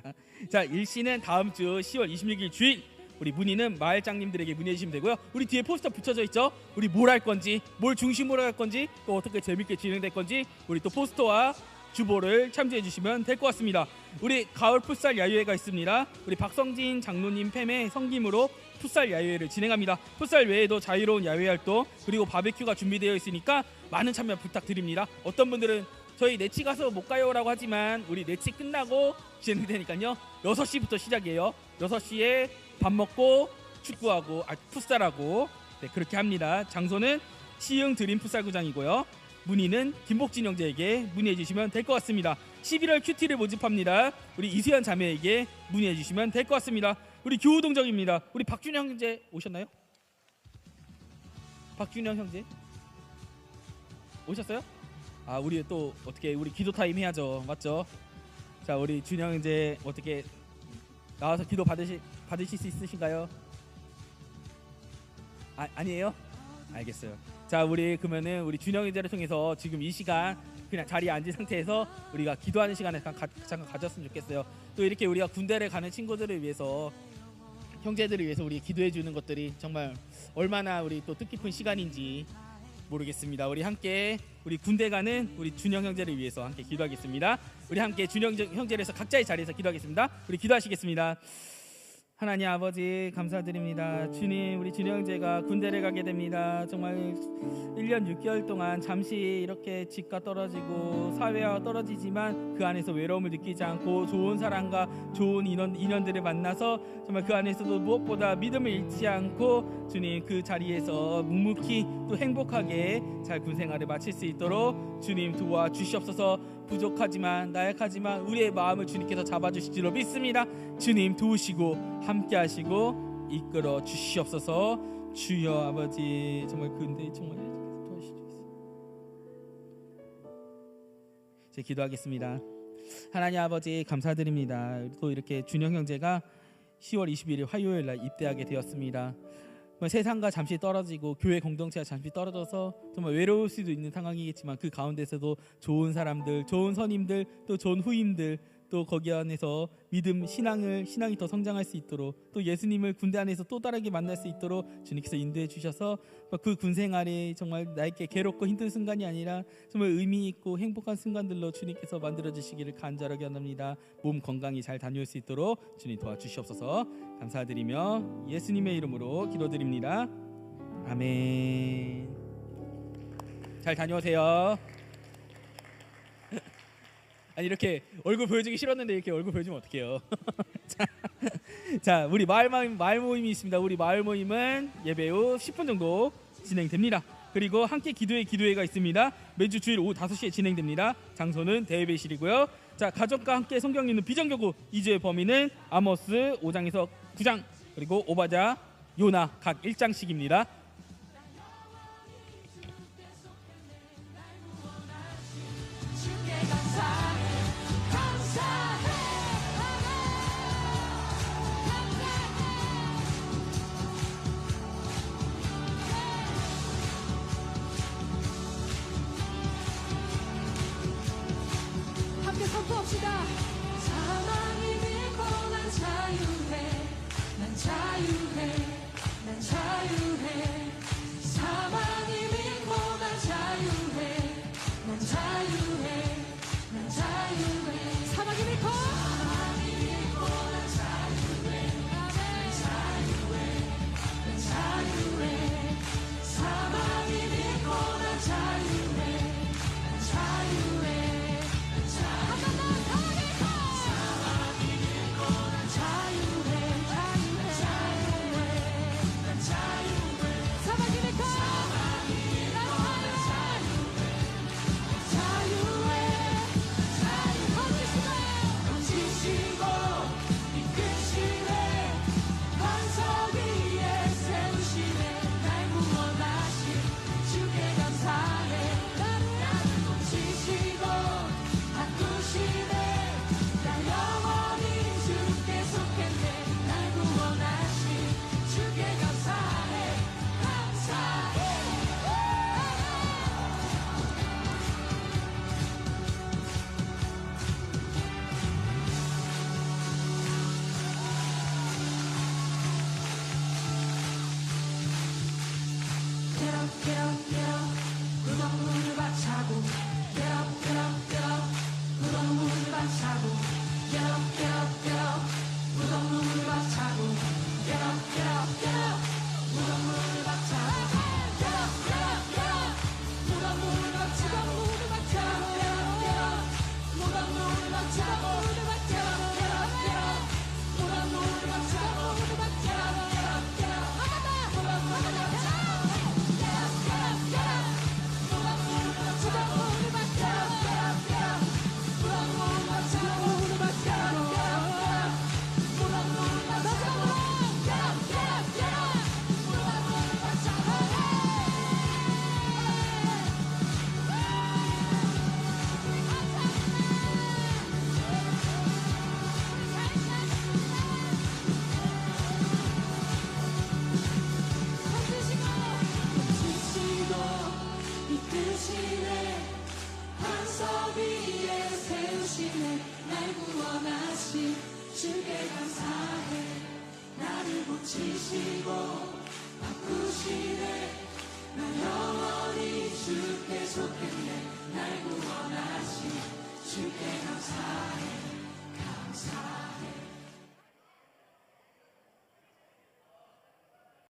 자, 일시는 다음 주 10월 26일 주일. 우리 문의는 마을장님들에게 문의해 주시면 되고요. 우리 뒤에 포스터 붙여져 있죠? 우리 뭘 할 건지, 뭘 중심으로 할 건지, 또 어떻게 재밌게 진행될 건지 우리 또 포스터와 주보를 참조해 주시면 될 것 같습니다. 우리 가을 풋살 야유회가 있습니다. 우리 박성진 장로님 팸의 성김으로 풋살 야유회를 진행합니다. 풋살 외에도 자유로운 야외 활동 그리고 바베큐가 준비되어 있으니까 많은 참여 부탁드립니다. 어떤 분들은 저희 내치 가서 못 가요라고 하지만 우리 내치 끝나고 진행되니까요. 6시부터 시작이에요. 6시에 밥 먹고 축구하고 풋살하고 네, 그렇게 합니다. 장소는 시흥 드림 풋살구장이고요. 문의는 김복진 형제에게 문의해 주시면 될 것 같습니다. 11월 큐티를 모집합니다. 우리 이수연 자매에게 문의해 주시면 될 것 같습니다. 우리 교우동정입니다. 우리 박준영 형제 오셨나요? 박준영 형제 오셨어요? 아, 우리 또 어떻게 우리 기도 타임 해야죠, 맞죠? 자, 우리 준영 형제 어떻게 나와서 기도 받으실 수 있으신가요? 아니에요? 알겠어요. 자, 우리 그러면은 우리 준영 형제를 통해서 지금 이 시간 그냥 자리에 앉은 상태에서 우리가 기도하는 시간을 잠깐 가졌으면 좋겠어요. 또 이렇게 우리가 군대를 가는 친구들을 위해서 형제들을 위해서 우리 기도해 주는 것들이 정말 얼마나 우리 또 뜻깊은 시간인지 모르겠습니다. 우리 함께 우리 군대 가는 우리 준영 형제를 위해서 함께 기도하겠습니다. 우리 함께 준영 형제를 해서 각자의 자리에서 기도하겠습니다. 우리 기도하시겠습니다. 하나님 아버지 감사드립니다. 주님, 우리 준영 형제가 군대를 가게 됩니다. 정말 1년 6개월 동안 잠시 이렇게 집과 떨어지고 사회와 떨어지지만 그 안에서 외로움을 느끼지 않고 좋은 사람과 좋은 인연들을 만나서 정말 그 안에서도 무엇보다 믿음을 잃지 않고 주님 그 자리에서 묵묵히 또 행복하게 잘 군생활을 마칠 수 있도록 주님 도와주시옵소서. 부족하지만 나약하지만 우리의 마음을 주님께서 잡아주실 줄로 믿습니다. 주님 도우시고 함께 하시고 이끌어 주시옵소서. 주여 아버지 정말 근데 정말 도와주시옵소서. 제 기도하겠습니다. 하나님 아버지 감사드립니다. 또 이렇게 준영 형제가 10월 21일 화요일 날 입대하게 되었습니다. 세상과 잠시 떨어지고 교회 공동체가 잠시 떨어져서 정말 외로울 수도 있는 상황이겠지만 그 가운데서도 좋은 사람들, 좋은 선임들, 또 좋은 후임들, 또 거기 안에서 믿음, 신앙이 더 성장할 수 있도록 또 예수님을 군대 안에서 또 다르게 만날 수 있도록 주님께서 인도해 주셔서 그 군생활이 정말 나에게 괴롭고 힘든 순간이 아니라 정말 의미 있고 행복한 순간들로 주님께서 만들어 주시기를 간절하게 원합니다. 몸 건강히 잘 다녀올 수 있도록 주님 도와주시옵소서. 감사드리며 예수님의 이름으로 기도드립니다. 아멘. 잘 다녀오세요. 아니 이렇게 얼굴 보여주기 싫었는데 이렇게 얼굴 보여주면 어떡해요. 자, 우리 마을 모임이 있습니다. 우리 마을 모임은 예배 후 10분 정도 진행됩니다. 그리고 함께 기도회가 있습니다. 매주 주일 오후 5시에 진행됩니다. 장소는 대예배실이고요. 자, 가족과 함께 성경 읽는 비전교구 2주의 범위는 아모스 5장에서 9장 그리고 오바자, 요나 각 1장씩입니다. 함께 선포합시다. 사랑이 믿고 난 자유해, 난 자유해, 난 자유해. 사랑이 믿고 난 자유해, 난 자유해, 난 자유해. 사랑이 믿고 난 자유해, 난 자유해, 난 자유해. 사랑이 믿고 난 자유해, 난 자유해. 주께 감사해. 나를 고치시고 바꾸시네. 난 영원히 주께 감사해 감사해